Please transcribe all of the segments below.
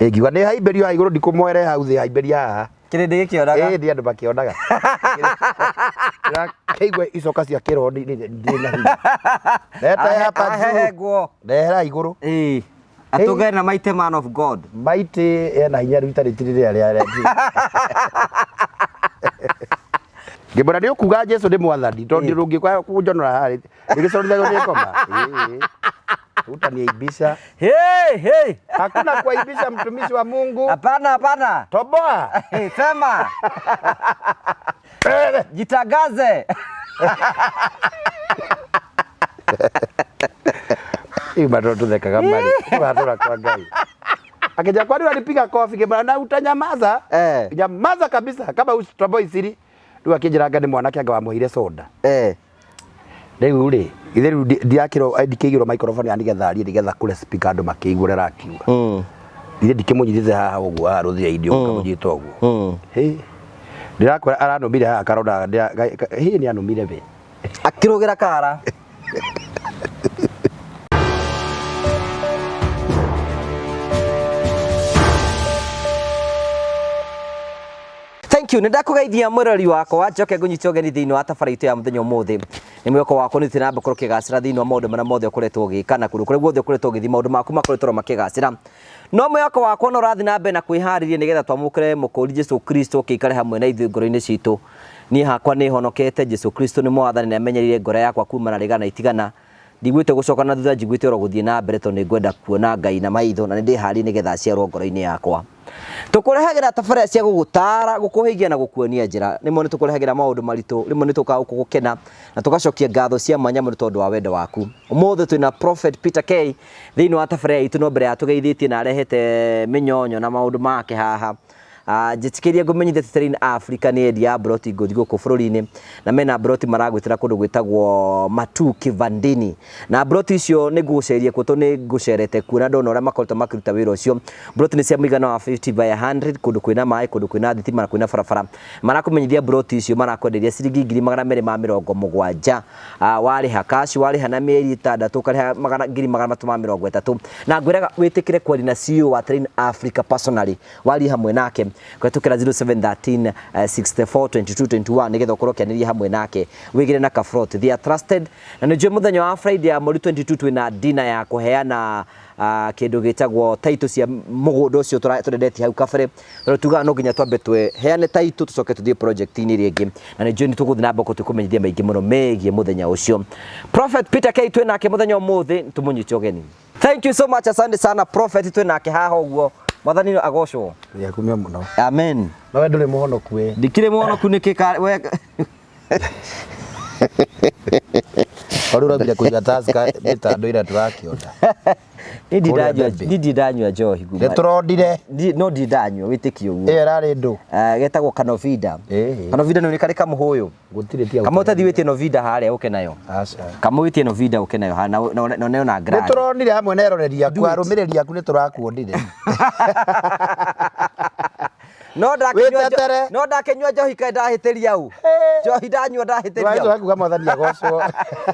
Ngiuga nĩ haimberio ha igũrũ ndikumwere hau thĩ haimberia haha. Kĩrĩndĩ gĩkĩonaga. Ndi andũ makĩonaga. Ndĩraigua icoka cia kĩrondi ndĩna hinya. Leta hapa juu. Ndehera igũrũ. Atũgere na Mighty Man of God. Mighty ena hinya rita rĩtirĩ rĩrĩa. Ngĩmwĩra nĩ ũkuga Jesũ nĩ mwathani tondũ ndũngĩkwa kũnjonora harĩ ndĩgĩcorithagia nĩ ngoma. Utaniaibisha. Hey. Hakuna kuaibisha mtumishi wa Mungu. Hapana. Toboa. Sema. Jitangaze. Bado tuthekaga mali. Bado kwa Ngai. Akija kwani walipiga kofi kibana na utanyamaza? Nyamaza kabisa kama usitoboi siri. Ndio akijiraga ni mwanake anga wamuhire soda. Rĩu rĩ ithe rĩu ndikĩigĩrwo microphone nĩgetha arie nĩgetha kũrĩa speaker andũ makĩigũre rakiuga ithe ndikĩmũnyitĩte haha ũguo haha rũthĩa-inĩ ũkamũnyita ũguo ndĩrakwĩra aranũmire haha karona hihi nĩ anũmire we akĩrũgĩra kara. Thank you. Nenda kugeithia mwirori wakwa njoke ngunyite ũgeni thĩinĩ wa tabarĩra itũ ya mũthenya ũmũthĩ. Nĩ mwĩhoko wakwa nĩ tũnamba kũrũkia gacĩra thĩinĩ wa maũndũ marĩa mothe ũkoretwo ũgĩka na kũrĩa guothe ũkoretwo ũgĩthiĩ maũndũ maku makoretwo makĩgacĩra. No mwĩhoko wakwa no ũrathiĩ na mbere na kwĩharĩria nĩgetha twamũkĩre mũkũri Jesũ Kristo ũkĩikare hamwe na ithuĩ ngoro-inĩ citũ. Niĩ hakwa nĩ honokete. Jesũ Kristo nĩ mwathani na amenyerire ngoro yakwa kuma na rĩgana itigana. Ndigwĩte gũcoka na thutha njiguĩte oro gũthiĩ na mbere tondũ nĩngwenda kuona Ngai na maitho na nĩndĩharĩirie nĩgetha aciarwo ngoro-inĩ yakwa. Tũkũrehagĩra tabarĩra cia gũgũtara gũkũhĩgia na gũkuonia njĩra. Rĩmwe nĩ tũkũrehagĩra maũndũ maritũ, rĩmwe nĩ tũkaga gũgũkena na tũgacokia ngatho cia mwanya mũno tondũ wa wendo waku. Ũmũthĩ twĩna Prophet Peter K thĩinĩ wa tabarĩra itũ, no mbere ya tũgeithĩtie na arehete mĩnyonyo na maũndũ make haha. Njĩtĩkĩrie ngũmenyithie Teterin Africa nĩ endia broti ngũthi gũkũ bũrũri-inĩ na mena broti maragwĩtĩra kũndũ gwĩtagwo Matu Kivandini, na broti icio nĩ ngũgũceria kuo tondũ nĩ ngũcerete kuo na ndona ũrĩa makoretwo makĩruta wĩra ũcio. Broti nĩ cia mũigana wa 50 by 100 kũndũ kwĩna maĩ, kũndũ kwĩna thitima na kwĩna barabara. Marakũmenyithia broti icio marakwenderia ciringi 2,270 warĩha cash, warĩha na mĩeri 6 ũkarĩha 2,330 na ngwĩraga wĩtĩkĩre kwaria na CEO wa Teterin Africa personally waria hamwe nake kwetukira 0713 64 22 21 nigetha ukorwo kianiria hamwe nake wigire na kafrot. They are trusted na nĩjue mũthenya wa Friday ya mweri 22 twina dinner ya kuheana kĩndũ gĩtagwo title cia mũgũnda ũcio tũrendetie hau kabere. Tugaga no nginya twambe tweheane title tucoke tuthie project-inĩ rĩngĩ na nĩjue nĩ tũgũthiĩ na mbere tũkũmenyithia maingĩ mũno megiĩ mũthenya ũcio. Prophet Peter K twinake mũthenya ũmũthĩ tũmũnyite ũgeni. Thank you so much, asante sana Prophet twinake haha ũguo. Mwathani agocwo. Yakumia muno. Amen. Na wewe ndũrĩ mũhonoku we. Ndikĩrĩ mũhonoku nĩkĩ we. Orura bila kuja taska mitando ira turakiona. Ndindanyua njohi guma. Nĩtũrondire. No ndindanyua wĩtĩkio ũguo. Rarĩ ndũ. Getagwo Kanovida. Kanovida nĩ karĩ kamũhũyũ. Gũtirĩ tia. Kama ũtathiĩtie Novida harĩa ũke nayo. Aca. Kama ũtie Novida ũke nayo na grad. Nĩtũronire hamwe na eroreri aku arũmĩrĩri aku nĩtũrakuonire. No ndakenyua njohi kaĩ ndahĩtĩria u. Njohi ndanyua ndahĩtĩria. Waizo wakuga mwathani agocwo.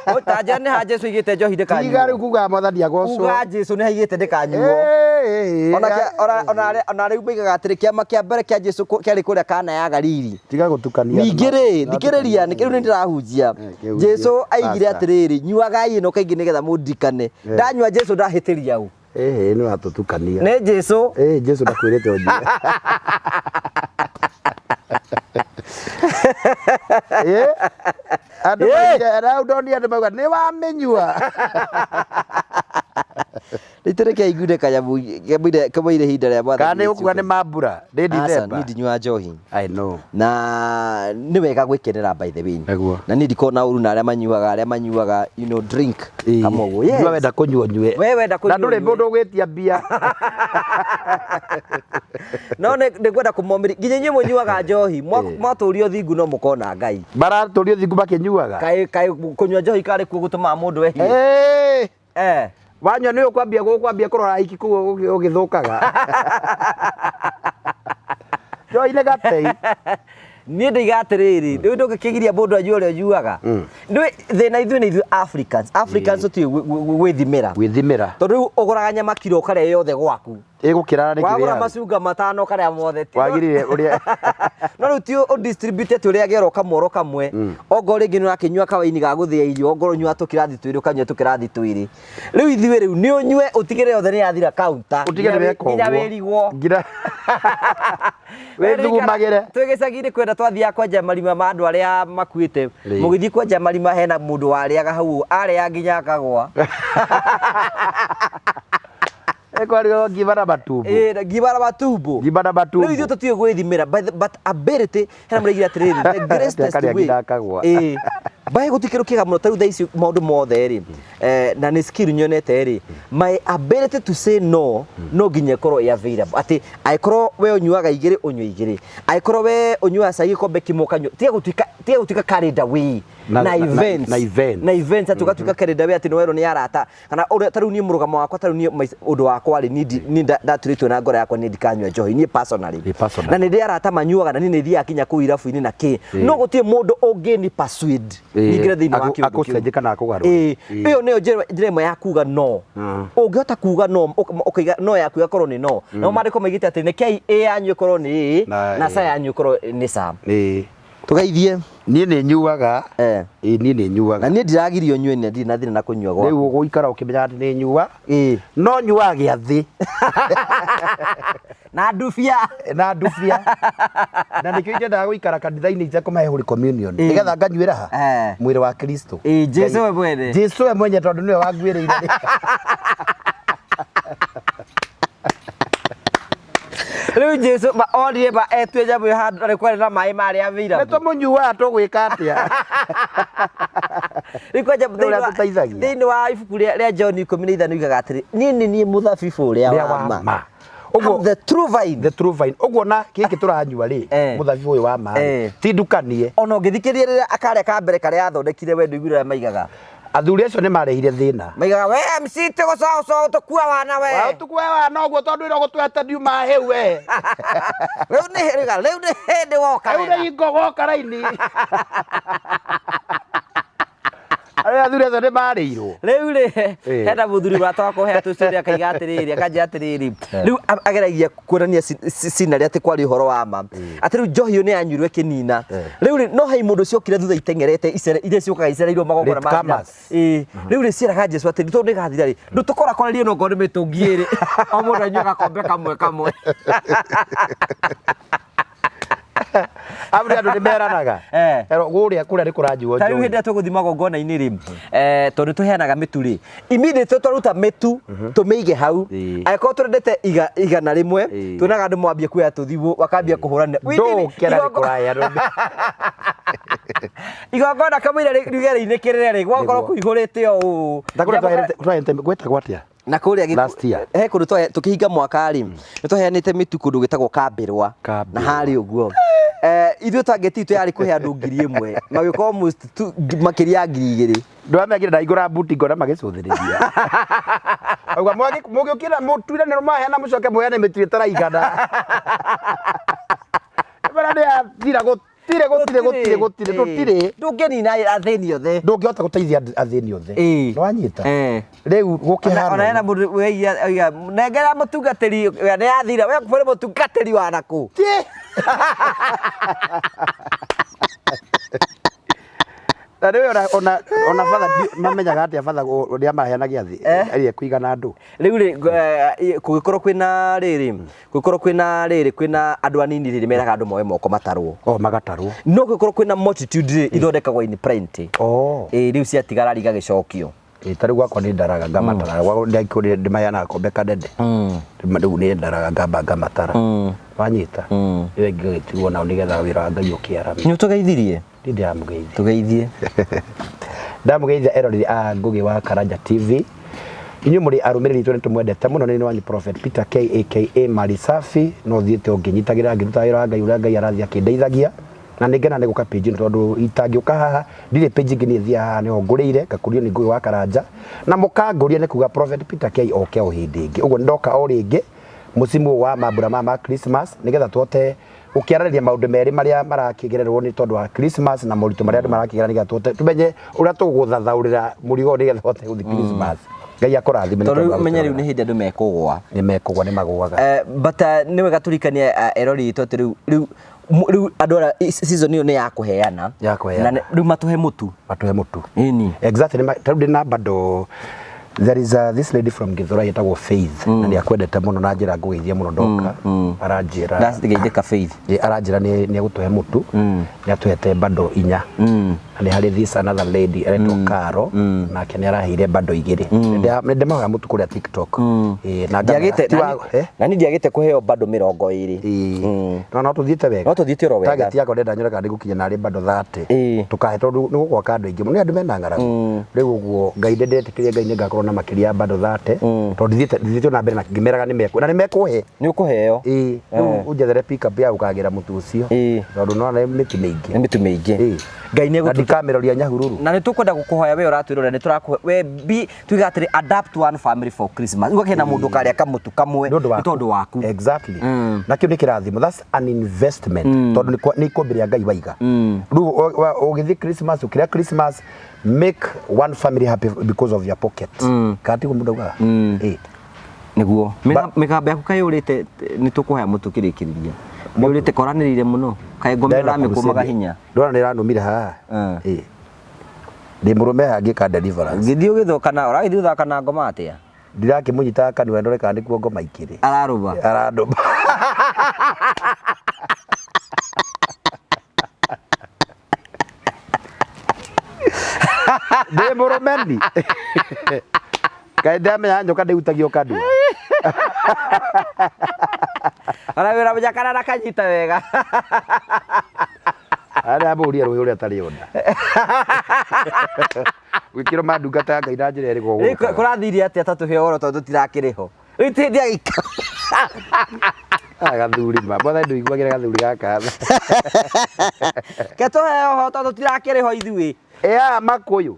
Ũtanja nĩ ha Jesũ igĩte njohi ndĩkanyuo. Tiga rĩu kuga mwathani agocwo. Kuga Jesũ nĩ haigĩte ndĩkanyuo. Ona rĩu moigaga atĩrĩ kĩama kĩa mbere kĩa Jesũ kĩarĩ kũrĩa Kana ya Galili. Tiga gũtukania. Ningĩ rĩ thikĩrĩria nĩ kĩrĩu nĩ ndĩrahunjia. Jesũ aigire atĩrĩrĩ nyuagai ĩno kaingĩ nĩgetha mũndirikane. Ndanyua Jesũ ndahĩtĩria u. Nĩ watũtukania. Nĩ Jesũ. Jesũ ndakwĩrĩte ũnjie. Andũ maigire andũ mauga nĩ wamenyua. Rĩtĩrĩke igude kanyamu kamũire hinda rĩa mwathani. Kana ũkuga nĩ mambura ndĩ December. Niĩ ndinyua njohi. I know. Na nĩ wega gwĩkenera by the way. Na niĩ ndikona ũru na arĩa manyuaga you know drink kama ũguo. Yes. Nĩ wenda kũnyua nyue. Wewe wenda kũnyua. Na ndũrĩ mũndũ ũgĩtia bia. No nĩ ngwenda kũmomĩri. Nginya inyuĩ mũnyuaga njohi. Mwatũrio thingu no mũkona Ngai. Maratũrio thingu makĩnyuaga. Kaĩ kũnyua njohi karĩ kuo gũtũma mũndũ ehie. Wanyua nĩ ũkwambia kũrora hiki kũu ũgĩthũkaga. Njohi nĩ gatei. Niĩ ndaiga atĩrĩrĩ, rĩu ndũngĩkĩgiria mũndũ anyue ũrĩa ũnyuaga. Thĩna ithuĩ nĩ ithuĩ Africans tũtiũĩ gwĩthimĩra. Tondũ rĩu ũgũraga nyama kiro ũkarĩa yothe gwaku. Ĩgũkĩra nĩ kĩrĩa. Wagũra macunga matano ũkarĩa mothe. Wagirire ũrĩa. No rĩu ti ũdistribute ũrĩa gero kamoro kamwe. Ongorwo rĩngĩ nĩ ũrakĩnyua kawaini ga gũthĩa irio, ongorwo ũnyua tũkĩrathi twĩrĩ ũkanyua tũkĩrathi twĩrĩ. Rĩu ithuĩ rĩu nĩ ũnyue ũtigĩre yothe nĩ yathira counter. Ũtigĩre weka ũguo. Nginya wĩrigwo. Wĩthugumagĩre. Twĩ gĩcagi-inĩ kwenda twathiaga kwenja marima ma andũ arĩa makuĩte. Mũgĩthiĩ kwenja marima hena mũndũ warĩaga hau arĩa nginya akagwa. Ekwario gibara batumbo. Gibara batumbo. Gibara batumbo. Rĩu ithuĩ tũtiũĩ gwĩthimĩra but ability hena mũrĩgira atĩrĩrĩ the greatest way. Bae gũtikĩrũ kĩega mũno tarĩu thaa ici maũndũ mothe rĩ na nĩ skill nyonete rĩ my ability to say no no nginya ĩkorwo ĩ available atĩ angĩkorwo we ũnyuaga igĩrĩ ũnyue igĩrĩ angĩkorwo we ũnyuaga cai gĩkombe kĩmwe ũkanyua tiga gũtuĩka calendar way na events atugatuĩka calendar way atĩ no werwo nĩ arata kana tarĩu niĩ mũrũgamo wakwa tarĩu niĩ ũndũ wakwa rĩ niĩ ndaturĩtwo na ngoro yakwa nĩ ndikanyua njohi niĩ personally na nĩ ndĩ arata manyuaga na niĩ nĩ thiaga kinya kũu irabu-inĩ na kĩ no gũtirĩ mũndũ ũngĩni persuade ningire thĩinĩ wa kĩũndũ kĩu kana akũgarũra ĩyo nĩyo njĩra ĩmwe ya kuga no ũngĩhota kuga no ũkaiga no yaku ĩgakorwo nĩ no no maandĩko maigĩte atĩ nĩkĩai ĩ yanyu ĩkorwo nĩ na ca yanyu ĩkorwo nĩ ca tũgeithie niĩ nĩ nyuaga niĩ nĩ nyuaga na niĩ ndiragirio nyue nĩ ndirĩ na thĩna na kũnyua gwa rĩu ũgũikara ũkĩmenya atĩ nĩ nyua no nyuaga gĩathĩ na ndubia na nĩkĩo inyendaga gũikara kanitha-inĩ itekũmahe Holy Communion nĩgetha nganyuĩra ha mwĩrĩ wa Kristo Jesu we mwene tondũ nĩwe wanguĩrĩire rĩu Jesu onire etue nyamũ handũ arĩ kwarĩ na maĩ marĩa available nĩ tũmũnyuaga tũgwĩka atĩa thĩinĩ wa ibuku rĩa John 15 oigaga atĩrĩ niĩ mũthabibũ ũrĩa wa ma the true vine ũguo na gĩkĩ tũranyua rĩ mũthabibũ ũyũ wa ma ti ndukanie ona ũngĩthikĩrĩria rĩrĩa akarĩa ka mbere karĩa athondekire wendo igũrũ rĩa maigaga athuri acio nĩ marehire thĩna maigaga we MC tũgũcoco tũkua wana we tũkue wana ũguo tondũ ĩro gũtwete ndiuma hĩu we rĩu nĩ hĩndĩ woka rĩu nĩ hingo woka raini arĩa athuri acio nĩ marĩirwo rĩu rĩ hena mũthuri wata wakwa he tũcũrĩ akaiga atĩrĩrĩ akanjĩra atĩrĩrĩ rĩu ageragia kuonania scenario atĩ kwarĩ ũhoro wa ma atĩ rĩu njohi ĩyo nĩ yanyuirwo ĩkĩnina rĩu rĩ no hai mũndũ ciokire thutha itengerete iria ciũkaga icereirwo magongona ma rĩu rĩ ciĩraga Jesu atĩ tondũ nĩ gathira rĩ ndũtũkorakorerie no ngorwo nĩ mĩtũngi ĩrĩ o mũndũ anyue gakombe kamwe Abri andũ nĩ meranaga gũrĩa kũrĩa nĩ kũranjua tarĩu hĩndĩ ĩrĩa tũgũthiĩ magongona-inĩ rĩ tondũ tũheanaga mĩtu rĩ immediately twaruta mĩtu tũmĩige hau angĩkorwo tũrendete 100 tuonaga andũ mwambie kuoya tũthibũ wakambia kũhũrana igongona kamũira rĩgerĩ-inĩ kĩrĩre rĩ gwakorwo kũihũrĩte ũũ gwĩtagwo atĩa na kũrĩa he kũndũ tũkĩhinga mwaka rĩ nĩ twaheanĩte mĩtu kũndũ gwĩtagwo Kambĩrwa na harĩ ũguo ithuĩ tangĩtitũ yarĩ kũhe andũ 1000 magĩkorwo makĩria ya 2000 ndwamekire ndaigũra mbuti ngona magĩcũthĩrĩria auga mũgĩũkĩra mũtuiranĩro maheana mũcoke mũheane mĩtu ĩtaraigana bara nĩ athira gũtirĩ ndũngĩnina athĩni othe ndũngĩhota gũteithia athĩni othe nĩ wanyita rĩu gũkĩhana ona hena mũndũ wĩiga nengera mũtungatĩri nĩ yathira we kũrĩ mũtungatĩri wa nakũ na rĩu ona batha mamenyaga atĩa batha ũrĩa maheanagia thĩ arĩa kũigana andũ rĩu rĩ kũgĩkorwo kwĩna rĩrĩ kwĩna andũ anini rĩrĩ meraga andũ moe moko matarwo magatarwo no gũgĩkorwo kwĩna multitude rĩ ithondekagwo in print rĩu ciatigara igagĩcokio tarĩu gwakwa nĩ ndaraga ngamatara ndĩmaheanaga gakombe kadede rĩu nĩ ndaraga ngamatara wanyita ĩyo ingĩgĩtigwo nao nĩgetha wĩra wa Ngai ũkĩarama nĩ ũtũgeithirie tũgeithie ndamũgeithia eroreri a Ngũgĩ wa Karanja TV inyuĩ mũrĩ arũmĩrĩri itũ nĩ tũmwendete mũno nĩ wanyu Prophet Peter K aka Mali Safi no thiĩte ũngĩnyitagĩra ngĩruta wĩra wa Ngai ũrĩa Ngai arathiĩ akĩndeithagia na nĩ ngena nĩ gũka page ĩno tondũ itangĩũka haha ndirĩ page ĩngĩ nĩ thia haha nĩho ngũrĩire ngakũrio nĩ Ngũgĩ wa Karanja na mũkangũria nĩ kuga Prophet Peter K oke o hĩndĩ ĩngĩ ũguo ndoka o rĩngĩ musimu wa mambura ma Christmas nĩgetha tuote ukiarĩrĩria maũndũ merĩ marĩa marakĩgererwo nĩ tondũ wa Christmas na moritũ marĩa andũ marakĩgerera nĩgetha tumenye ũrĩa tũgũthathaũrĩra mũrigo nĩgetha ũhote gũthiĩ Christmas. Ngai akũrathime. Tondũ menya rĩu nĩ hĩndĩ andũ mekũgwa. Nĩ mekũgwa nĩ magũaga. But nĩ wega tũrikanie erori itũ atĩ rĩu andũ arĩa season ĩyo nĩ ya kũheana. Na rĩu matũhe mũtu. Matũhe mũtu. Ĩni. Exactly. Tarĩu ndĩ na bado there is this lady from Githurai yetagwo Faith na nĩ akwendete mũno na njĩra ngũgeithia mũno ndoka aranjĩra ndageithĩka Faith aranjĩra nĩ agũtũhe mũtu nĩ atũhete bado 4 na nĩ harĩ this another lady eretwo Karo nake nĩ araheire bado 2 ndĩmahoya mũtu kũrĩa TikTok na niĩ ndiagĩte kũheo bado 20 no tũthiĩte wega no tũthiĩte oro wega target yakwa ndenda nyore kana gũkinya narĩ bado 30 tũkahe tondũ nĩ gũkwa andũ aingĩ mũno nĩ andũ mena ng'aragu rĩu ũguo Ngai ndetĩkĩrie Ngai nĩ ngakorwo na makĩria bado 30 tondũ ndithĩtwo na mbere na ngĩmeraga nĩ mekũhe nĩ ũkũheo rĩu ũnjethere pick up ya ũkagĩra mũtu ũcio tondũ no nĩ mĩtu mĩingĩ Ngai nĩ gũtikameroria Nyahururu na nĩ tũkwenda gũkũhoya we ũratwĩrora nĩ tũrakũhe we tuiga atĩrĩ adapt one family for Christmas ũgakĩhe na mũndũ karĩa kamũtu kamwe nĩ tondũ waku exactly na kĩu nĩ kĩrathimo that's an investment tondũ nĩ ikũmbĩrĩa Ngai waiga rĩu ũgĩthiĩ Christmas ũkĩrĩa Christmas make one family happy because of your pocket kati mũndũ augaga nĩguo mĩgambo yaku kaĩ ũrĩte nĩ tũkũhoya mũtu kĩrĩkĩrĩria nĩ ũrĩte koranĩrĩire mũno kaĩ ngome ũramĩkũmaga hinya ndona nĩ ranumire haha ndĩ mũrũme angĩka deliverance gĩthiĩ ũgĩthoka na ũragĩthiĩ ũthaka na ngoma atĩa ndirakĩmũnyita kanua ndore kana nĩkuo ngoma ikĩrĩ arandũma ndĩ mũrũmeni kaĩ ndamenya nyoka ndĩhutagio kanua ona wĩra mũjakana na kanyita wega arĩa mbũria rũĩ ũrĩa tarĩ ona gwĩkĩrwo mandungata Ngai na njĩra ĩrĩ kũrathiire atĩa tatũhe oro tondũ tũtirakĩrĩho rĩu tĩndĩ agĩika gathuri mothe ndũiguagĩra gathuri gaka ke tũhe oho tondũ tũtirakĩrĩho ithuĩ makũyũ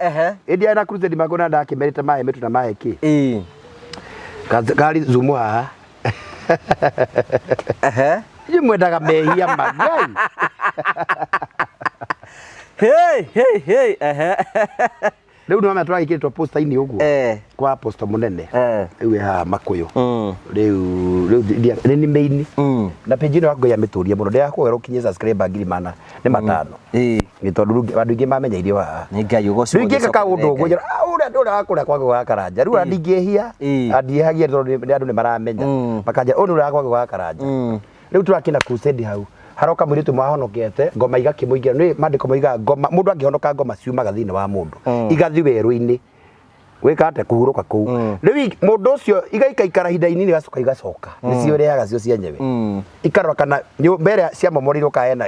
ĩndĩ na crusade makona ndakĩmerĩte mahe mĩtu na mahe kĩ gari zumu haha nĩ mwendaga mehia magai rĩu nĩ wamenya tũragĩkĩrĩtwo posta-inĩ ũguo kwa posta mũnene rĩu haha makũyũ rĩu nĩ main na page ĩno yaku ya mĩtũria mũno ndĩrakũgera ũkinye subscriber 500 nĩ 5 nĩ tondũ andũ aingĩ mamenya irio haha Ngai ũgũcũgĩra rĩu ingĩka kaũndũ ũguo njĩra ũrĩa wakũrĩa kwagũ ga karanja rĩu ndingĩhia andihagia tondũ andũ nĩ maramenya makanja ũyũ ũrĩa kwagũ ga karanja rĩu tũrakĩna crusade hau haroka mũirĩtu mwahonokete ngoma igakĩmũingĩra nĩ mandĩko moigaga ngoma mũndũ angĩhonoka ngoma ciumaga thĩinĩ wa mũndũ igathiĩ werũ-inĩ gwĩka atĩ kũhurũka kũu rĩu mũndũ ũcio igaikaikara ihinda inini igacoka nĩcio ũrehaga cio cienyewe ikarora kana nyũmba ĩrĩa ciamomorirwo ka hena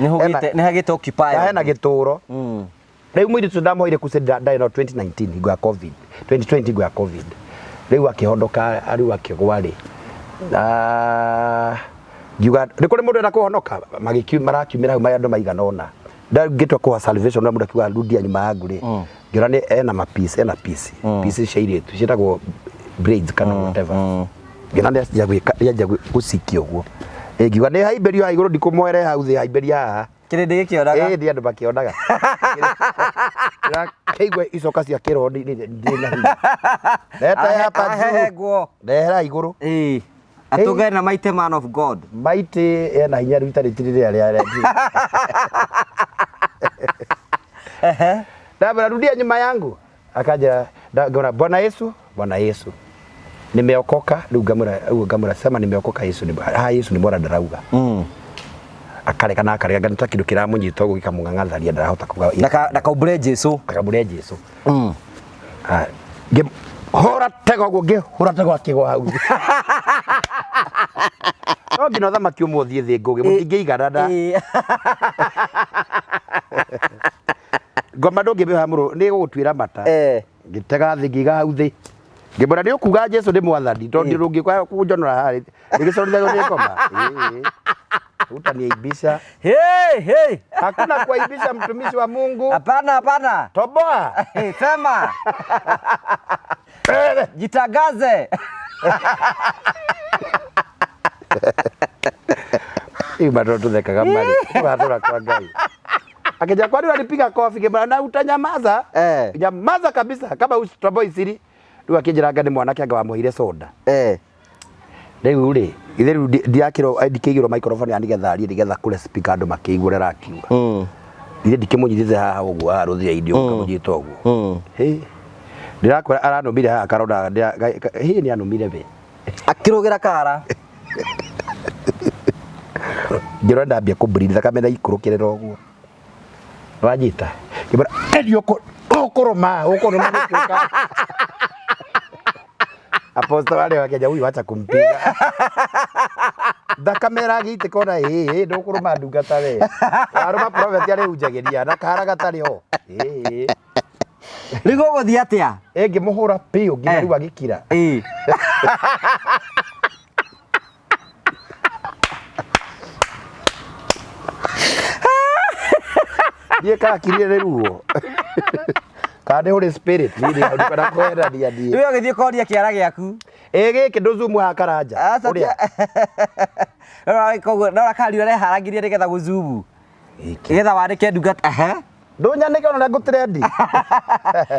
nĩ hagĩte occupy hena gĩtũũro rĩu mũirĩtu ndamoire crusade ndaĩ no 2019 hingo ya covid 2020 hingo ya covid rĩu akĩhonoka rĩu akĩgwa rĩ ngiuga nĩ kũrĩ mũndũ enda kũhonoka marakiumĩra hau andũ maigana ũna ngĩtua kũha salvation na mũndũ akiuga rudia nyuma yangu rĩ ngĩona ena piece cia airĩtu ciĩtagwo braids kana whatever ngĩona nĩanjia gũcikia ũguo ngiuga nĩ haimberio haha igũrũ ndikũmoere hau thĩ haimberia haha kĩrĩndĩ gĩkĩonaga ndĩ andũ makĩonaga kĩigua icoka cia kĩroho ndĩ na hinya ndeta hapa juu ndehera igũrũ atũngae na mighty man of God mighty ena hinya rĩu itarĩ rĩrĩa ndabara rudia nyuma yangu akaja ngona Bwana Yesu nimeokoka rĩu ngamũra sema nimeokoka Yesu ni bora ndarauga akareka na akarega ngana kĩndũ kĩramũnyita ũguo gĩkamũng'ang'atharia ndarahota kuga ndakaumbũre Jesũ hora tego ũguo ngĩhũra tego akĩgwa hau no nginya thamaki ũmwe ũthiĩ thĩ ngũgĩ mũtingĩigana nda ngoma ndũngĩmĩoha mũrũ nĩ gũgũtuĩra mata ngĩtega thĩ ngĩiga hau thĩ ngĩmwĩra nĩ ũkuga Jesũ nĩ mwathani tondũ ndũngĩkwa kũnjonora harĩ ndĩgĩconorithagio nĩ ngoma utaniaibisha hakuna kuaibisha mtumishi wa Mungu hapana toboa sema jitangaze Hii bado tuthekaga mali. Tugatura kwa Ngai. Akija kwani walipiga kofi kibana na utanyamaza. Nyamaza kabisa kama Starboy siri. Rĩu akĩnjĩra nĩ mwanake anga wamũhire soda. Rĩu rĩ ithe rĩu ndikĩigĩrwo microphone ya nĩgetha kũrĩa speaker andũ makĩigũre rakiuga. Ithe ndikĩmũnyitĩte haha ũguo haha rũthĩa-inĩ ũkamũnyita ũguo. Ndĩrakwĩra aranũmire haha karonda hihi nĩ anũmire we. Akĩrũgĩra kara. Ngĩrora ndambia kũmbreathe thakame na ikũrũkĩrĩra ũguo. Wanyita. Ngĩmwĩra endio ũkũrũma gũkĩũka. Apostle wale wa Kenya huyu acha kumpiga. Thakame ragĩitĩka ndũkũrũma ndungata we. Warũma prophet arĩ unjageria na kara gatarĩ ho. Rĩu gũgũthiĩ atĩa? Ngĩmũhũra piũ nginya rĩu agĩkira. Ndiĩ kakirire ruo. Kande Holy Spirit ni ndikana kwenda dia. Rĩu agĩthiĩ koria kĩara gĩaku. Gĩkĩ ndũzumu ha karanja. Ũrĩa. Nora kari ũreharagĩria nĩgetha gũzumu. Nĩgetha wandĩke ndungata. Ndũnyanĩke ona ngũtrendi.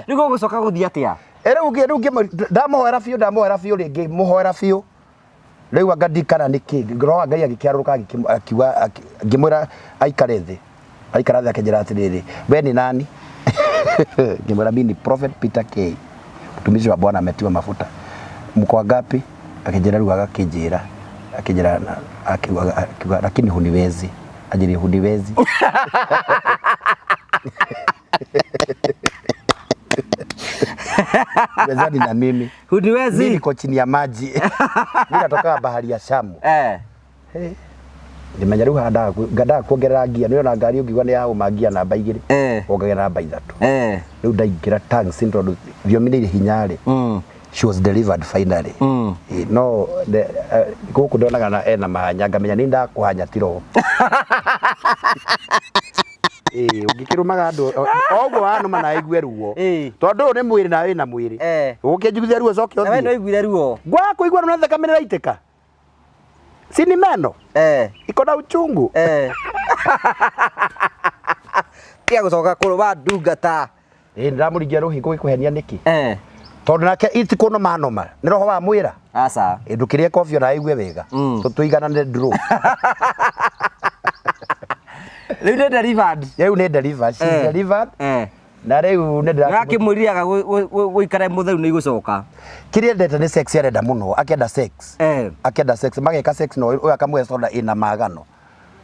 Rĩu gũgũcoka gũthiĩ atĩa? Rĩu ndamuhoera biũ rĩngĩ muhoera biũ. Rĩu angadikana nĩkĩ ngoroga Ngai agĩkĩarũka akiuga ngĩmwĩra aikare thĩ. Aikara thĩ akĩnjĩra atĩrĩrĩ we nĩ nani? Ngĩmwĩra mimi ni Prophet Peter K. Mtumishi wa Bwana ametiwa mafuta. Mko ngapi? Akĩnjĩra rĩu agakĩnjĩra. Akĩnjĩra akiuga lakini huniwezi. Ajili huniwezi. Wezani na mimi. Huniwezi. Mimi niko chini ya maji. Mimi natoka bahari ya Shamu. Ndimenya rĩu ngada kuongerera ngia nĩona ngari ũngĩgwa nĩ ya ũmangia namba 2 ongagĩra namba 3 rĩu ndaingĩra tang syndrome thiominĩire hinyarĩ she was delivered finally no gũkũ ndonaga na ena mahanya ngamenya nĩ ndakũhanya tiro ũngĩkĩrũmaga andũ oguo wanũma na aigue ruo tondũ nĩ mwĩrĩ na wĩna mwĩrĩ ũkĩnjiguithia ruo coke ũthiĩ na wĩiguire ruo gwakũigua na thakame nĩraitĩka sini meno iko na uchungu kia gũcoka kũrũma ndungata ndamũringia rũhingo gĩkũhenia nĩkĩ tondũ nake itikuno manoma nĩ roho wa mwĩra aca ndũkĩrĩa kofi ona aigue wega tũiganane draw rĩu nĩ delivered rĩu nĩ delivered she delivered na rĩu nĩ ndakĩmwĩrĩaga gũikara mũtheru nĩ igũcoka kĩrĩa ndete nĩ sex arenda mũno akĩenda sex mageka sex no ũyũ akamũhe soda ina magano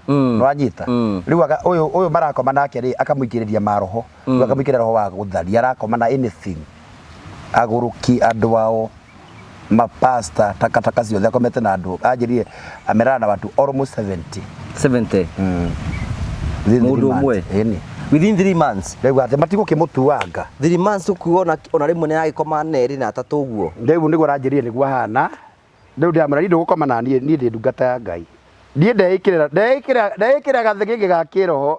nwanyita rĩu ũyũ marakoma nake rĩ akamũikĩrĩria maroho rĩu akamũikĩrĩria roho wa gũtharia arakoma na anything agũrũki andũ ao mapasta takataka ciothe akomete na andũ anjĩrire amerana na watu almost 70 mũndũ ũmwe within 3 months rĩu atĩ matigũkĩmũtuanga 3 months ũkuona ona rĩmwe nĩ agĩkoma nerĩ na atatũ ũguo rĩu nĩguo aranjĩrĩire nĩguo hana rĩu ndĩramwĩra ndũgũkoma na niĩ ndĩ ndungata ya Ngai niĩ ndeĩkĩra gathe gĩkĩ ga kĩroho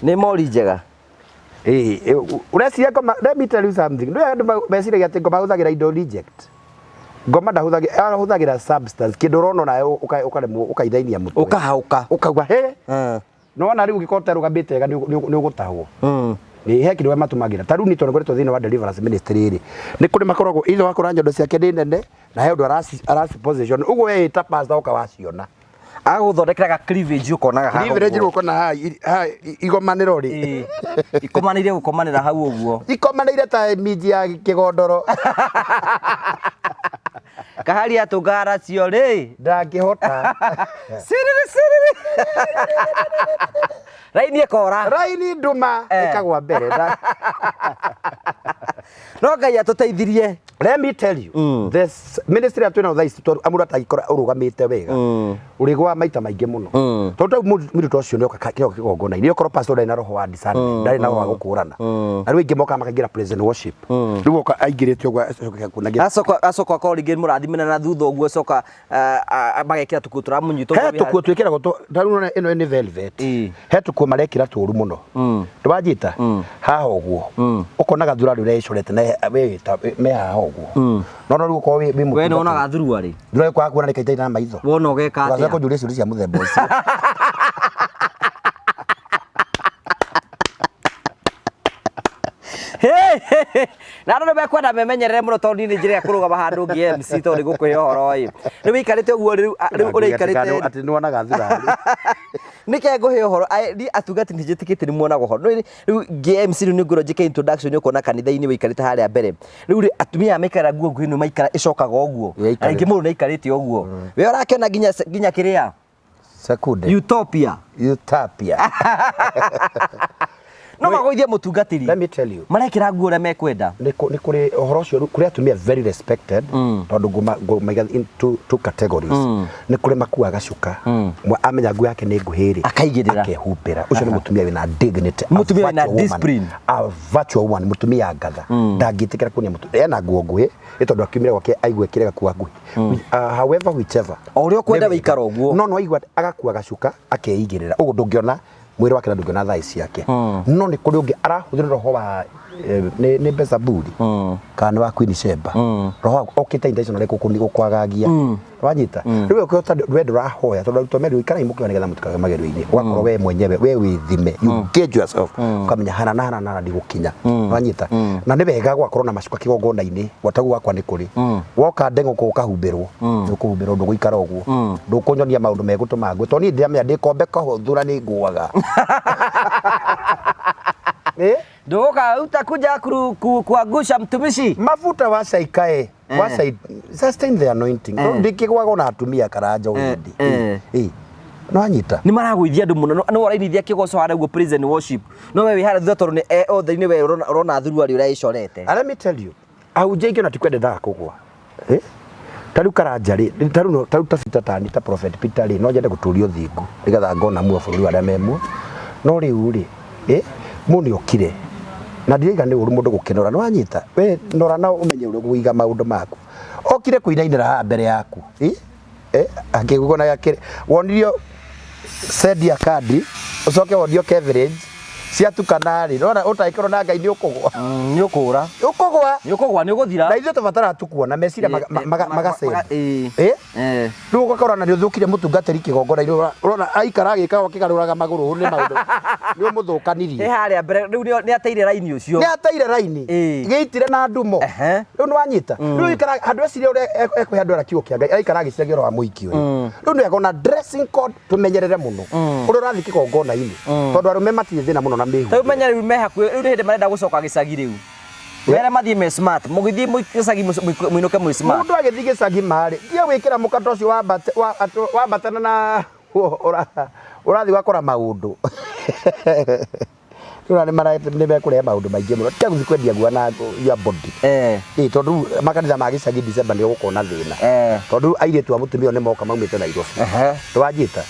nĩ mori njega ũreciria ngoma let me tell you something ndio andũ meciragia atĩ ngoma hũthagĩra indo reject ngoma ndahũthagĩra substance kĩndũ ũrona nayo ũkaremwo ũkaithainia mũtwe ũkauga no wona rĩu ũngĩkorwo ũrũgamĩte wega nĩ ũgũtahwo he kĩndũ matũmagĩra ta rĩu nĩ tondũ ngoretwo thĩinĩ wa deliverance ministry rĩ nĩ kũrĩ makoragwo ithe wakora nyondo ciake nĩ nene na he ũndũ arasiposition ũguo we ta pastor ũka waciona agũthondekera cleavage ũkonaga haha cleavage ũkona ha igomanĩro rĩ ikomanĩire gũkomanĩra hau ũguo ikomanĩire ta miji ya kĩgondoro kahari atũngara cio rĩ ndangĩhota raini ekora raini nduma ĩkagwa mbere no Ngai atũteithirie let me tell you this ministry atwina thaa ici amũndũ atagĩkora ũrũgamĩte wega ũrĩgwa maita maingĩ mũno tondũ mũndũ ũcio nĩ oka kĩgongona-inĩ okorwo pastor ndarĩ na roho wa discernment ndarĩ na roho wa gũkũrana na rĩu ingĩ moka makaingĩra praise and worship rĩu oka aingĩrĩte ũguo acoka akorwo rĩngĩ mũrathimana na thutha ũguo acoka magekĩra tũkuo tũramũnyitwo he tũkuo twĩkĩragwo tarĩu ĩno nĩ velvet he tũkuo marekĩra tũũru mũno ndwanyita haha ũguo ũkonaga thurari ũrecorete na me haha ũguo no no rĩu ũkorwo wĩ we nĩ wonaga thurua rĩ ndũrĩ kwa kuona nĩ kaita na maitho wona ũgeka atĩa ũgacoka ũnjũrie ciũria cia mũthemba ũcio. Na andå nä mekwenda memenyerere må no tondå nä njä ra kå rå gama handå ngä MC tondå nä gå kå he å horo ä rä wä ikarä te å guo rä å rä ikarä te atä nä wonaga thurari nä ke ngå he å horo atungati nä njä tä kä te nä muonaga å horo rä u MC rä u nä ngå njä ke introduction å kona kanitha-inä wä ikarä te harä a mbere rä u atumia maikara nguo nguhä no maikara ä cokaga å guo aingä må rå nä aikarä te å guo we å rakĩona nginya kä rä a Utopia no magoithie mutungatiri. Let me tell you. Marekira nguo ũrĩa mekwenda. Nĩ kũrĩ ũhoro ũcio kũrĩ atumia very respected tondũ ngũmaiga into two categories. Nĩ kũrĩ makuaga cuka. Amenya nguo yake nĩ nguhĩrĩ. Akaigĩrĩra. Akehumbĩra. Ũcio nĩ mũtumia wĩna dignity. Mũtumia wĩna discipline. A virtual woman. Mũtumia ngatha. Ndangĩtĩkĩra kuonia mũtumia. Ena nguo nguhĩ. Nĩ tondũ akiumire gwake aigue kĩrega kuua nguhĩ. However whichever. O ũrĩa ũkwenda wĩikara ũguo. No aigua agakua gacuka akeigĩrĩra. Ũguo ndũngĩona mwĩrĩ wake na ndũngĩona thaa ciake. No nĩ kũrĩ ũngĩ arahũthĩra roho wa nĩ Bezaburi kana wa Queen Sheba. Roho okĩte intentional gũkwagagia. Wanyita. Rĩu ũkĩhota wendo rahoya tondũ arutwo meri ikara imũkĩwa nĩgetha mũtikage magerio-inĩ. Wakorwo we mwenyewe we wĩthime. You gauge yourself. Ũkamenya hana na hana na ndigũkinya. Wanyita. Na nĩ wega gwakorwo na macuka kĩgongona-inĩ. Gwatagu wakwa nĩ kũrĩ. Woka ndeng'ũkũ ũkahumbĩrwo. Ũkũhumbĩrwo ndũgũikara ũguo. Ndũkũnyonia maũndũ megũtũma ngwe. Tondũ niĩ ndĩramenya ndĩkombe kahũthũra nĩ nguaga. Ndoka utakuja kuangusha mtumishi. Mafuta wacha ikae. Wacha sustain the anointing. Ndikigwaga na atumia karanja ũhĩndĩ. No anyita. Ni maragũithia andũ mũno. No ũrainithia kĩgoco harĩa guo prison worship. No we harĩa thutha tondũ nĩ othe-inĩ we ũrona thuruari ũrĩa ĩcorete. Let me tell you. Ahunjia ingĩ ona tikwendaga kũgwa. Tarĩu karanja rĩ, tarĩu ta Peter Tani ta Prophet Peter rĩ, no nyende gũtũrio thingu nĩgetha ngona muo bũrũri arĩa memuo. No rĩu rĩ, mũnĩ okire. Na ndiriga nĩ ũru mũndũ gũkenora. No anyita. We nora na ũmenye ũrĩa ũkũiga maũndũ maku. Okire kũinainĩra haha mbere yaku. Akĩgũgwo na gakĩrĩ. Wonirio Sedia Kadi, ũcoke wonio Coverage. Ciatukana rĩ, nona ũtaĩkorwo na Ngai nĩ ũkũgwa. Nĩ ũkũra. Nĩ ũkũgwa nĩ ũgũthira. Na ithuĩ tũbataraga tukuona meciria magacĩra. Rĩu ũgakora na nĩ ũthũkire mũtungatĩri kĩgongona-inĩ. Ũrona aikara agĩka akĩgarũraga magũrũ nĩ maũndũ. Nĩ ũmũthũkanirie. Harĩa mbere rĩu nĩ ateire raini ũcio. Nĩ ateire raini. Gĩitire na ndumo. Rĩu nĩ wanyita. Rĩu ikara handũ eciria ũrĩa ekũhe andũ kĩugo kĩa Ngai. Aikara agĩciragia ũhoro wa mũhiki ũyũ. Rĩu nĩ akona dressing code tũmenyerere mũno. Ũrĩa ũrathiĩ kĩgongona-inĩ. Tondũ arũme matirĩ thĩna mũno na mĩhu. Rĩu menya rĩu me hakuhĩ rĩu nĩ hĩndĩ marenda gũcoka gĩcagi rĩu. Were mathiĩ me smart. Mũgĩthiĩ gĩcagi mũinũke mwĩ smart. Mũndũ agĩthiĩ gĩcagi marĩ. Thiĩ gwĩkĩra mũkata ũcio wambatana na ũrathiĩ wakora maũndũ. Rĩu nĩ mekũrehe maũndũ maingĩ mũno. Tiga gũthiĩ kwendia nguo na your body. Tondũ makanitha ma gĩcagi December nĩ ũgũkorwo na thĩna. Tondũ airĩtu a mũtumia nĩ moka maumĩte Nairobi. Ndwanyita.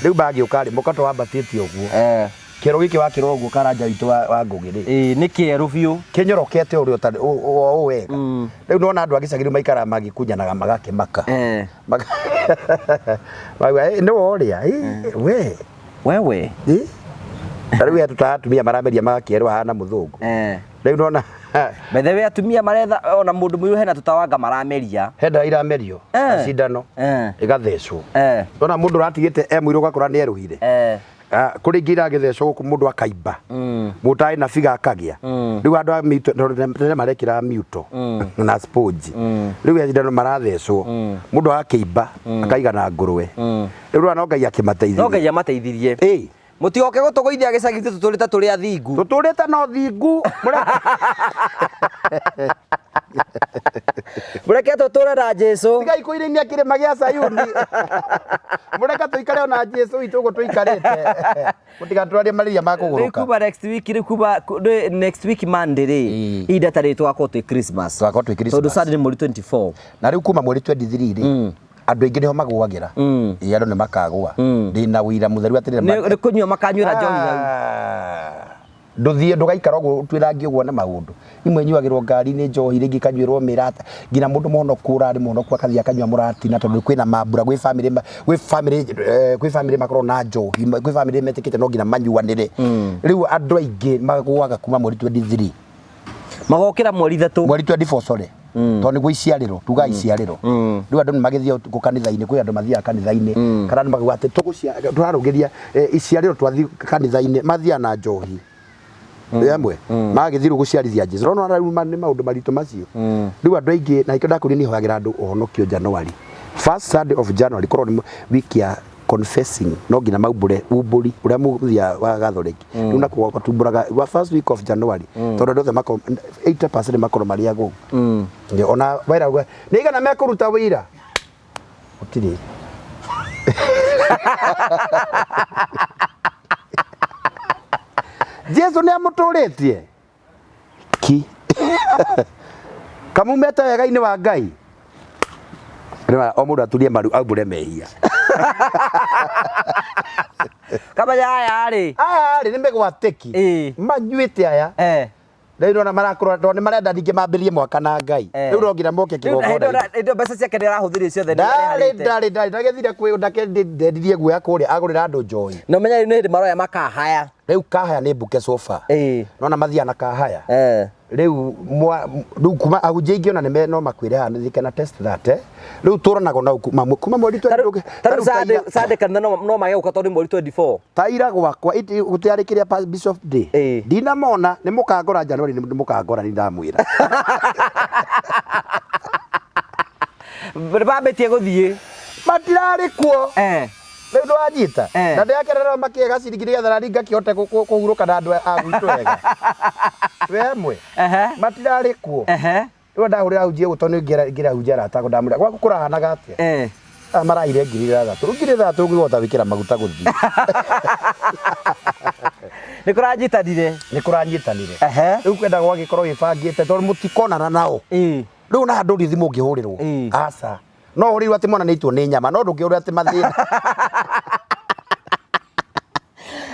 Rĩu magĩũka rĩ mũkata wambatĩtie ũguo. Kĩero gĩkĩ wakĩrwo ũguo karanja witũ wa ngũgĩ rĩ. Nĩ kĩerũ biũ. Kĩnyorokete ũrĩa wega. Rĩu nona andũ a gĩcagi rĩu maikara magĩkunyanaga magakĩmaka. Nĩ worĩa. Wewe. Na rĩu tũtaga atumia marameria magakĩerwo hana mũthũngũ. Rĩu nona. Bethe we atumia maretha ona mũndũ mũirũ hena tũtawanga marameria. Henda iramerio. Cindano. Ĩgathecwo. Nona mũndũ ũratigĩte mũirũ ũgakora nĩ erũhire. Kũrĩ ingĩ iragĩthecwo gũkũ mũndũ akaimba. Mũtarĩ na biga akagĩa. Rĩu andũ a mito tene marekĩra miuto na sponge. Rĩu cindano marathecwo. Mũndũ akĩimba akaiga na ngũrwe. Rĩu no Ngai akĩmateithirie. No Ngai amateithirie. Mũtigoke gũtũgũithia gĩcagi tũtũrĩte tũrĩ athingu. Tũtũrĩte no thingu. Mũreke tũtũre na Jesũ. Tigai kũirĩnia kĩrĩma gĩa Sayuni. Mũreke tũikare ona Jesũ witũ ũguo tũikarĩte. Mũtigatũrarie marĩria ma kũgũrũka. Rĩu kuma next week rĩu kuma next week Monday rĩ. Ihinda tarĩ twakorwo twĩ Christmas. Twakorwo twĩ Christmas. Tondũ Sunday nĩ mweri 24. Na rĩu kuma mweri 23 rĩ. Andũ aingĩ nĩho magũagĩra. Andũ nĩ makagũa. Ndĩna ũira mũtheru atĩrĩ. Nĩ kũnyua makanyuĩra njohi hau. Ndũthiĩ ndũgaikara ũguo twĩrangie ũguo na maũndũ. Imwe nyuagĩrwo ngari-inĩ njohi rĩngĩ kanyuĩrwo mĩrata. Nginya mũndũ mũhonoku ũrarĩ mũhonoku akathiĩ akanyua mũratina tondũ kwĩna mambura gwĩ bamĩrĩ makorwo na njohi. Gwĩ bamĩrĩ metĩkĩte no nginya manyuanĩre. Rĩu andũ aingĩ magũaga kuma mweri 23. Magokĩra mweri 3. Mweri 24 sorry. to niguo iciariro tuga iciariro riu andu magithio ku kanitha-ini kwi andu mathiaga kanitha-ini kana nimagwa ati turarugiria iciariro twathi kanitha-ini mathia na njohi yamwe magithiru guciarithia Jesu rono aruma ni maundu maritu macio riu andu aingi na ikyo ndakuri ni hoyagira andu ohonokio January first Sunday of January korwo ni wiki ya confessing no ngina maubure uburi uria muthia wa gathoreki riu nakuo tumburaga wa first week of January tondu ndothe mako 80% makoro maria go ona waira ni igana mekuruta wira utiri Jesu ni amuturitie ki kamumete wega-ini wa Ngai o mundu aturie maru aumbure mehia Kamanya aya ri ni megwateki manyuite aya Riu na marakura ndo ni marenda ninge mambirie mwaka na Ngai riu rongira moke kigogora indo mbeca ciake ni arahuthirie ciothe ndari ndagethire kwi ndake ndendirie guoya kuria agurira andu njohi no menya ni hindi maroya makahaya riu kahaya ni mbuke sofa nona mathia na kahaya riu kuma ahunjia ingi ona no makwire hanithike na test that riu turanago na kuma mweri 20 Sunday kana no mageuka tondu mweri 24 taira gwakwa gutiarikiria Bishop Day ndinamona ni mukangora January ni mukangora ni ndamwira babetie guthie matirari kuo riu ndwanyita na ndiakerera makiega ciringi nigetha nani ngakihota kuhuruka na andu a gwitu wega wemwe matirari kuo riu ndahurira hunjia uguo tondu ngira hunjia arata ndamwira gwaku kurahanaga atia maraire ngiri 3 ngiri 3 ngihota wikira maguta guthii ni kuranyitanire riu kwenda gwagikorwo gibangite tondu mutikonana nao riu na andu thimu ngihurirwo aca no uriru ati mwana neitwo ni nyama no ndungihurira ati mathina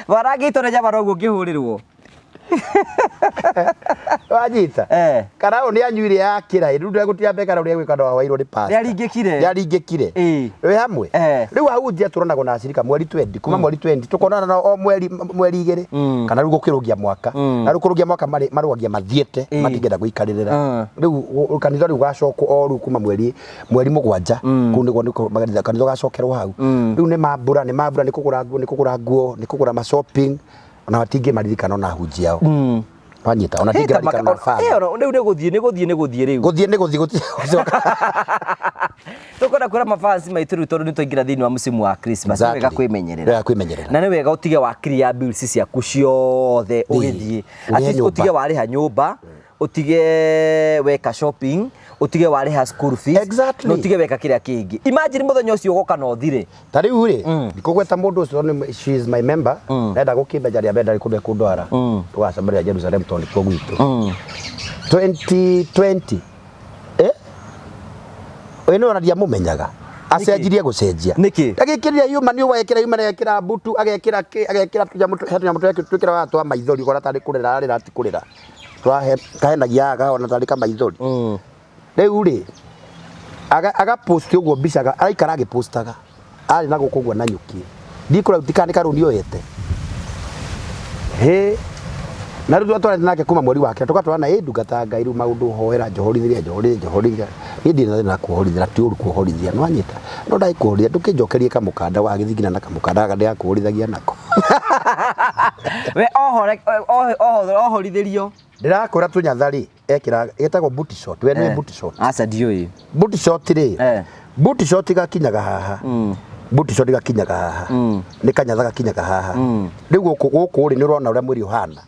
waragitwo ni nyama noguo ngihurirwo wanyita kana o ni anyuire yakira riu ndegutira mbeka uria gwika ndo wairwo ni pasta yaringikire we hamwe riu hau njia turonagwo na acirika mweri 20 kuma mweri 20 tukonana na o mweri 2 kana riu gukirugia mwaka na riu kurugia mwaka marugagia mathiete matingenda guikaririra riu kanitha riu gacokwo o riu kuma mweri 7 kuu niguo kanitha gacokerwo hau riu ni mambura ni kugura nguo ni kugura ma shopping ona watingi maririkana ona hunjia ao wanyita ona tingi maririkana fa riu ni guthie riu guthie tukona kura mafans maitu riu tondu ni twaingira thiini wa musimu wa Christmas ni wega kwimenyerera na ni wega utige wa clear bills ciaku ciothe ugithie ati utige wariha nyumba utige weka shopping utige wariha school fees no utige weka kiria kingi imagine muthenya ucio ugoka no thire ta riu ri ndikugweta mundu ucio she is my member ndenda gukimbejaria benda kunde kundwara tugacambaria Jerusalem tondu kwa gwitu 2020 we no nadia mumenyaga acenjirie gucenjia niki agikirira yuma ni ugekira yuma agekira butu agekira tunyamutu yake twikira wa twa maithori gora tari kurira ari rati kurira twahe kahenagia aga ona tari kama maithori riu ri aga post uguo mbica araikara agipostaga ari na gukugwa na nyuki ndikura utikane karuni oyete na riu twatwara nake kuma mweri wake tukatwarana ndungata Ngai riu maundu hoera njohorithiria hindi na kuhorithia ti uru kuhorithia no anyita no ndai kuhorithia tukinjokerie kamukanda wa githigina na kamukanda ga kuhorithagia nako we ohorithirio ndirakura tunyathari ekira etagwo booty shot we ni booty shot aca ndioi booty shot ri booty shot gakinyaga haha booty shot gakinyaga haha ni kanyatha gakinyaga haha riu guku ri ni urona uria mwiri uhana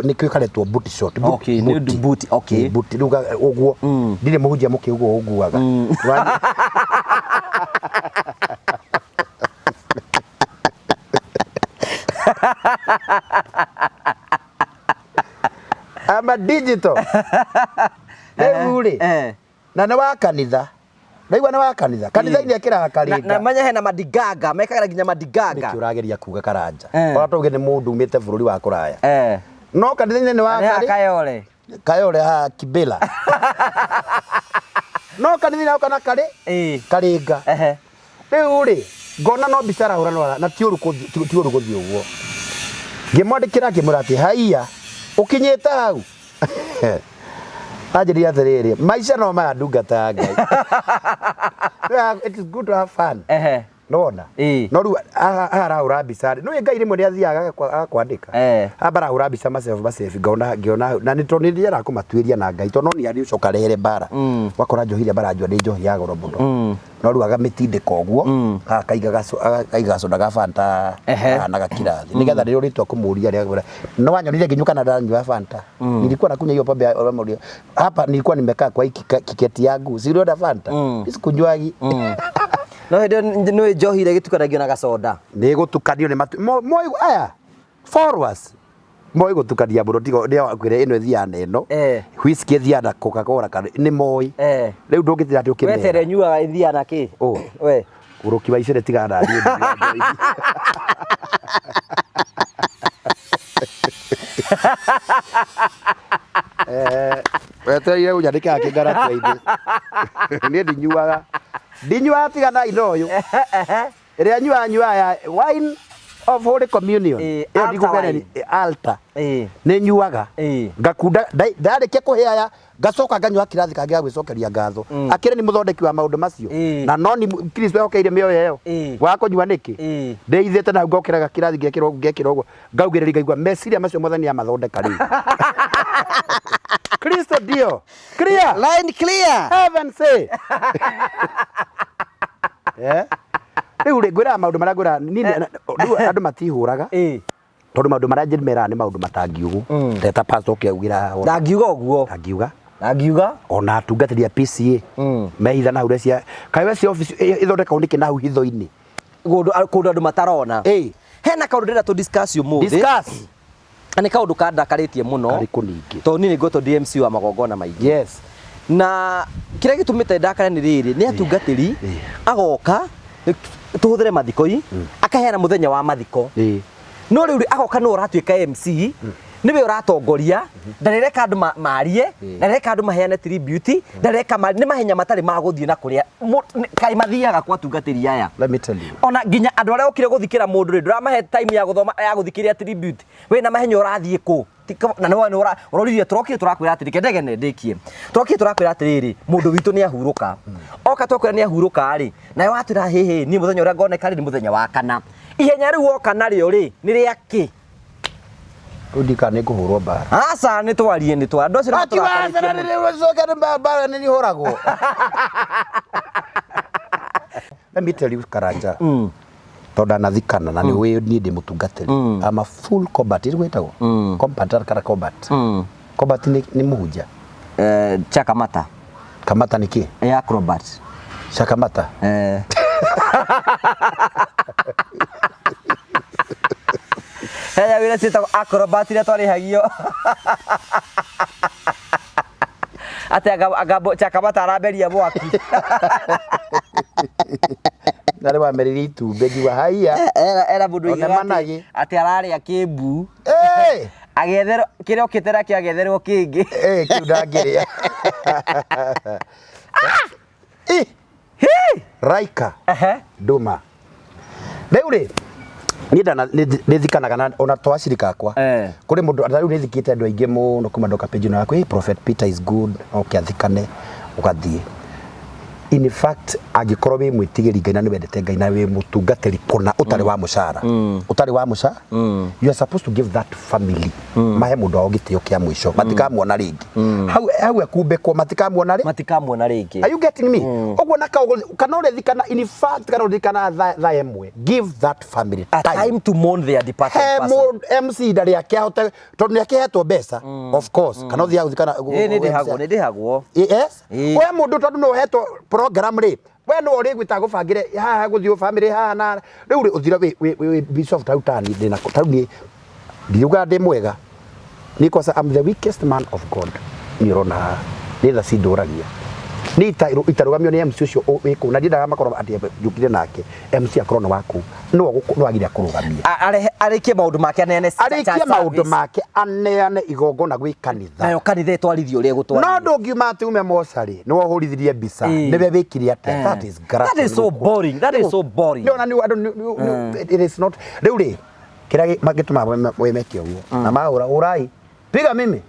ni kwikaretwo booty shot okay ni booty okay booty riu uguo ndire muhunjia muki uguo uguaga ama digital uri na na wa kanitha ndaigwa na wa kanitha kanitha-ini akiraga karinga na manya hena madiganga mekaga nginya madiganga niki urageria kuga karanja ora tuge ni mundu umite bururi wa kuraya no kanitha-ini ni wa kayole ha kibela no kanitha-ini kana kari karinga riu ri ngona no bicara hurana na ti uru guthii uguo ngimwandikira ngimurati haiya ukinyita hau Ajiri atiriri maisha no ma ndungata Ngai. It is good to have fun. Nona no ru ara urabisa no Ngai rimwe ni athiaga kwandika abara urabisa masefu ngona na ni tonithia ra kumatuiria na Ngai to no ni ari ucoka rehere bara wakora njohire bara njwa ni njohi ya goro muno no ru agamitindika uguo kaiga soda ga Fanta na gakirathi nigetha riri ritwa kumuria ria no wanyonire nginyuka na ndanywa Fanta nilikuwa nakunywa hiyo pombe hapa nilikuwa nimekaa kwa kiketi yangu sio da Fanta sikunywaji no ndio njohire gitukanagio na gasoda ni gutukanio ni moi aya forwards moi gutukania muno tigo ndio akwire ino thia neno whisky thia na Coca-Cola kana ni moi riu ndungitira ati ukimera wetere nyuaga thia na ki we uruki wa icere tigana ni wetere unyandika akingara twaide ni ndinyuaga tigana ino yu iria nyua ya wine of Holy Communion iyo ndikugereni altar ni nyuaga ngakunda ndarikia kuhia gacoka nganywa kirathi kangi ga gwicokeria ngatho akire ni muthondeki wa maundu macio na no ni Kristo yokeire mioyo iyo wa kunywa niki ndeithite na ngokiraga kirathi ngekira uguo ngaugiriri ngaigua meciria macio mothani ya mathondeka ri Kristo dio clear line clear heaven say riu ngwira maundu maria ngwira nini andu matihuraga tondu maundu maria njimera ni maundu matangiugu teta pastor kiaugira ndagiuga ona atungatĩria PCA mehitha na urecia kaiwe cia office ithondeka uniki na hitho-ini kundu andu matarona hena kaundu ndĩrenda tu discuss umuthi ani kaundu kandakaritie muno to nini goto DMC wa magongona maingĩ yes na kĩrĩa gĩtũmĩte ndakare nĩ rĩrĩ nĩ atungatĩri agoka tuhũthĩre mathiko-i akaheana mũthenya wa mathiko no rĩu agoka no ũratuĩka MC niwe ũratongoria ndarereka andu marie ndarereka andu maheane tribute ndarereka nĩ mahenya matarĩ magũthiĩ na kũrĩa kai mathiaga kwa tungatĩri aya let me tell you ona nginya andu arĩa ũkire gũthikĩra mũndũ rĩ ndũramahe time ya gũthoma ya gũthikĩria tribute we na mahenya ũrathiĩ kũ na no ũroririe tũrokire tũrakwĩra atĩrĩ kendege nĩndĩkie tũrokire tũrakwĩra atĩrĩrĩ mũndũ witũ nĩ ahurũka oka twakwĩra nĩ ahurũka rĩ nawe watwĩra hĩhĩ niĩ mũthenya ũrĩa ngoneka rĩ nĩ mũthenya wa kana ihenya rĩu oka narĩo rĩ nĩ rĩa kĩ udika nĩ kũhũrwo mbara aca nĩ twarie nĩ twa andũ acio nĩ tũrakarĩkia mbara nĩ ihũragwo let me tell you Karanja tonda nathikana na niwe ni ndi mutungatiri ama full combat iri gwetagwo combat kara combat combat ni muhunja chakamata kamata ni ki acrobat chakamata heya wira cita acrobat ria twarihagio ate agabo chakamata araberia mwaki nare wa meriri itumbĩ ngiuga haiya era mundu ati araria kimbu agethero kiria okitera kiagetherwo kingi kiu ndangĩrĩa Raika nduma rĩu rĩ nĩ thikanaga na ona twacirika akwa kuri mundu rĩu nĩ thikĩte andũ aingĩ mũno kuma ndoka page ino yakwa Prophet Peter is good ũkĩathikane ũgathiĩ in fact agikorwo wi mwitigiri Ngai na niwendete Ngai na wi mutungatiri kuna utari wa mushara you are supposed to give that family mahe mundu wa gitio kia mwisho matikamuona ringi hau akumbekwo matikamuona ringi are you getting me ogwo na kana urethikana in fact kana urethikana tha emwe give that family time to mourn their departed person MC ndari yake ahote tondu yake hetwo mbeca of course kana uthia guthikana nĩ ndĩhagwo yes we mundu tondu no hetwo program rĩ we no uri gwita gubangire haha guthio family haha na riu uthira we bishop tautani ndina tauni ndiuga ndi mwega because I'm the weakest man of God nirona nitha cinduragia ni itarugamio ni MC ucio wiku na ndindaga makorwo ati njukire nake MC akorwo waku no agiria kurugamia arikie maundu make aneane igongona gwi kanitha nayo kanitha itwarithio uri gutwarithio no ndungiuma ati ume mosari no wahurithirie mbica niwe wikiri atia that is so boring no na it is not riu ri kira magituma wemeke uguo na maura urai piga mimi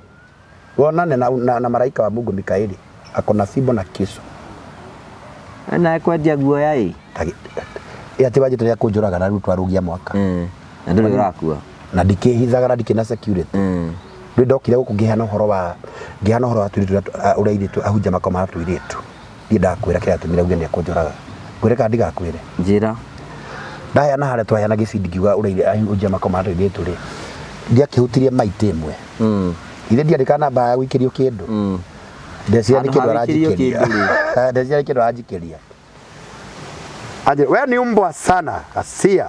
Wonane na malaika wa Mungu Mikaeli akona fimbo na kisu. Na kwendia guoya ĩ. Ati wajitoria kunjuraga na rutwa rugia mwaka. Na nduri urakua. Na ndikihithaga na ndikina security. Ndio ndokire guku ngihana uhoro wa turitu urairitu ahunja makoma turitu. Ndi ndakwira kira tumire uge ni kunjuraga. Ngwireka ndigakwire. Njira. Ndaya na hare twaya na gicindi kiuga uraire ahunja makoma turitu ri. Ndia kihutirie maite imwe. Ile ndia ndikana namba ya gwikirio kindu. Ndecia ni kindu arajikiria. Ndecia ni kindu arajikiria. Aje wewe ni mbwa sana Asia.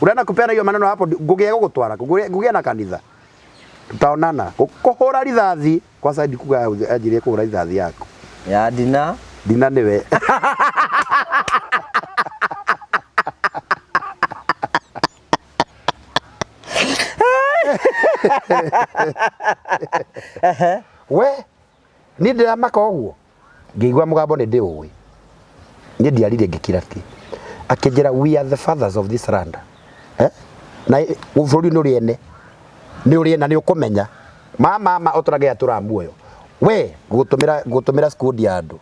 Unaenda kupeana hiyo maneno hapo ngugia gugutwara ngugia na kanitha. Tutaonana. Kuhura rithathi kwa saidi kuga ajirie kuhura rithathi yako. Ya Dina. Dina niwe. We ni ndiramaka oguo ngĩigua mũgambo nĩ ndĩũĩ nĩ ndiarire ngĩkira ti akĩnjĩra we are the fathers of this land na bũrũri nĩ ũrĩene na nĩ ũkũmenya mama ũtũrage atũra muoyo we gũtũmĩra squad ya andũ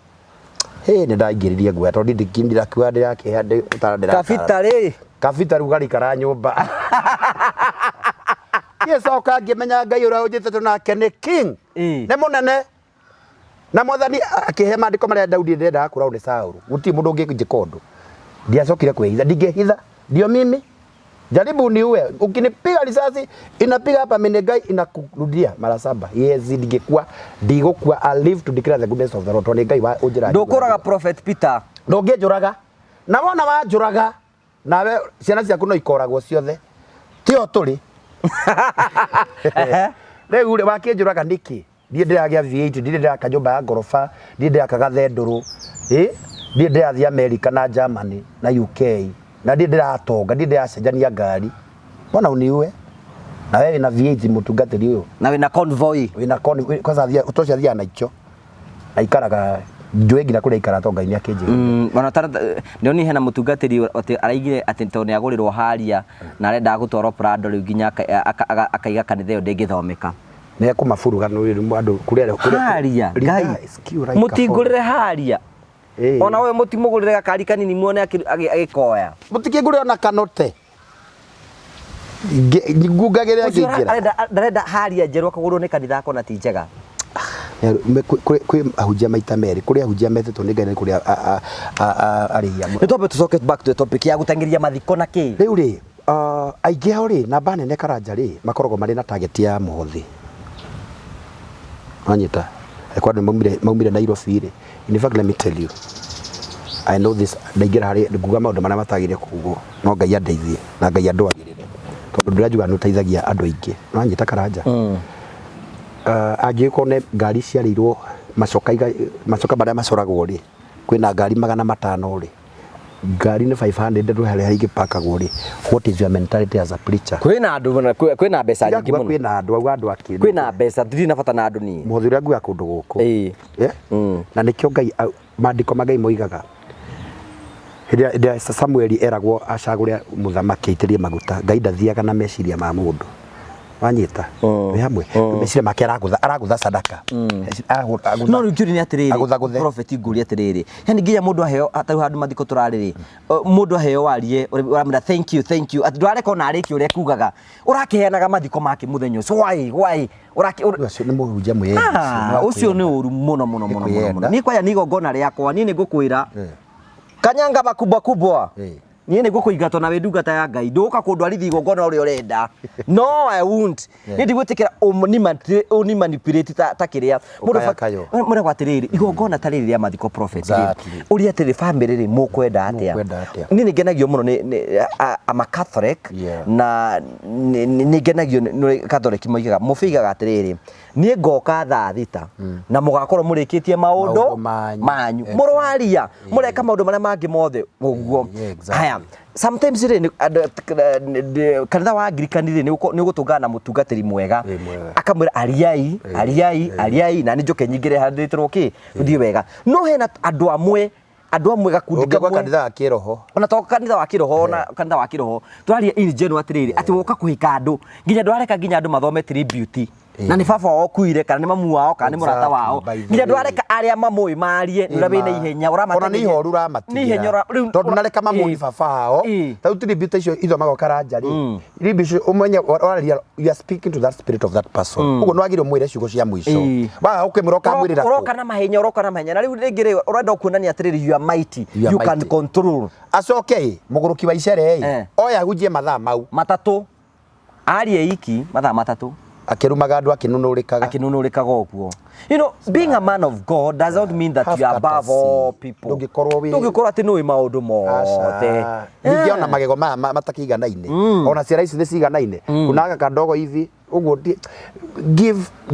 nĩ ndaingĩririe guoya tondũ ndikindira kiwa ndĩrakĩhe ndĩra kabita rugari kara nyũmba Yesoka ngĩmenya Ngai ũrĩa ũnjĩtĩte nake nĩ king nĩ mũnene na mwathani akĩhe maandĩko marĩa Daudi ndendaga kũraũ nĩ Saũlũ gũtirĩ mũndũ ũngĩnjĩka ũndũ ndiacokire kwĩhitha ndingĩhitha ndio mimi jaribu niue ukinipiga risasi inapiga hapa Menengai inakurudia mara 7 yes ndingĩkua ndigũkua I live to declare the goodness of the Lord tondũ Ngai wa ũnjĩra ndũkũraga prophet Peter ndũngĩnjũraga na wona wanjũraga nawe ciana ciaku no ikoragwo ciothe tio tũrĩ rĩu wakĩnjũraga nĩkĩ ndiĩ ndĩragĩa V8 ndiĩ ndĩraka nyũmba ya ngoroba ndiĩ ndĩrakaga thendũrũ ndiĩ ndĩrathiĩ America na Germany na UK na ndiĩ ndĩratonga ndiĩ ndĩracenjania ngari mbona uniue na wewe na V8 mũtungatĩri ũyũ na wĩna convoy kwanza ũtocia thia na icho na ikaraga njũĩ nginya kũrĩa ikara tonga-inĩ akĩnjĩra ona nĩ oni hena mũtungatĩri atĩ araigire atĩ tondũ nĩ agũrĩrwo haria na arenda gũtwarwo Prado rĩu nginya akaiga kanitha ĩyo ndĩngĩthomeka nĩ ekũmaburuga andũ kũrĩa haria Ngai mũtingũrĩre haria ona wewe mũtimũgũrĩre gakari kanini muone agĩkoya mũtikĩngũrĩre ona kanote ngungagĩrĩra ngĩingĩra ndarenda haria njerũ akagũrwo nĩ kanitha akona ti njega kwĩ ahunjia maita merĩ kũrĩa ahunjia metĩtwo nĩ Ngai kũrĩa arĩia nĩ twambe tũcoke back to the topic ya gũteng'eria mathiko na kĩ rĩu rĩ aingĩ ao rĩ namba nene Karanja rĩ makoragwo marĩ na target ya mũhothi wanyita kwa andũ maumire Nairobi rĩ in fact let me tell you I know this ndaingĩra harĩ nguga maũndũ marĩa matagĩrĩire kugwo no Ngai andeithie na Ngai andwagĩrĩre tondũ ndĩrajuga nĩ ũteithagia andũ aingĩ wanyita Karanja angĩkorwo nĩ ngari ciarĩirwo macoka marĩa macoragwo rĩ kwĩna ngari 500 rĩ ngari nĩ 500 ndũ harĩa ingĩpakagwo rĩ what is your mentality as a preacher kwĩna mbeca nyingĩ mũno kwĩna andũ akĩrĩ kwĩna mbeca ndirĩ na bata na andũ niĩ mũthuri ũrĩa nguga kũndũ gũkũ na nĩkĩo Ngai maandĩko ma Ngai moigaga hĩndĩ Samuel eragwo acagũre mũthamaki aitĩrie maguta Ngai ndathiaga na meciria ma mũndũ wanyita we hamwe meciria make aragutha sadaka no rĩu nĩ atĩrĩrĩ prophet ngũria atĩrĩrĩ yani nginya mũndũ aheo atarĩ handũ mathiko tũrarĩ mũndũ aheo warie ũramwĩra thank you atĩ ndwareka ona arĩki ũrĩa kugaga ũrakĩheanaga mathiko make mũthenya ũcio why ũcio nĩ mũhunjia mwĩyendi ũcio nĩ ũru mũno niĩ kwaya nĩ igongona rĩakwa niĩ nĩ ngũkwĩra kanyanga makubwa kubwa niĩ nĩ ngũkũingatwo na wĩndungata ya Ngai ndũka kũndwarithia igongona ũrĩa ũrenda no I won't niĩ ndigwĩtĩkĩra ũnimanipulate ta kĩrĩa mũndũ atĩrĩrĩ igongona ta rĩrĩ rĩa mathiko prophet ũrĩa atĩrĩ family rĩ mũkwenda atĩa niĩ nĩ ngenagio mũno nĩ ama Catholic na nĩ ngenagio nĩ Catholic moigaga mũbigaga atĩrĩrĩ niĩ ngoka thaa thita na mũgakorwo mũrĩkĩtie maũndũ manyu mũrwaria mũreka maũndũ marĩa mangĩ mothe ũguo haya sometimes kanitha wa Anglican nĩ ũgũtũngana na mũtungatĩri mwega akamwĩra ariai na nĩ njoke nyingĩre handĩtĩrwo kĩ ũthiĩ wega no hena andũ amwe gakundi kamwe kanitha wa kĩroho ona to kanitha wa kĩroho na kanitha wa kĩroho twaria in general atĩrĩrĩ atĩ woka kũhika andũ nginya ndwareka nginya andũ mathome tribute na ni baba wao kuire kana ni mamu wao kana ni murata wao nginya ndwareka aria mamui marie nura bina ihenya ona ni ihoru ramatiga ni ihenya tondu nareka mamuni baba wao tau tribute icio itho magokara njari ribisho umenye oraria you are speaking to that spirit of that person ugo nwagire mwire ciugo cia mwisho ba ukimuroka mwirira uroka na mahenya na riu ringire urenda kuonania atiriri you are mighty you can control acoke muguruki wa icere oya hujie mathaa mau matatu arie iki mathaa matatu akirumaga andu akinunurikaga okuo. You know, being a man of God does not mean that you are above all people. Ndungikorwo ati nui maundu mothe. Ningiona magego matakiganaine. Ona ciara ici ni ciganaine. Kunaga kadogo hivi uguo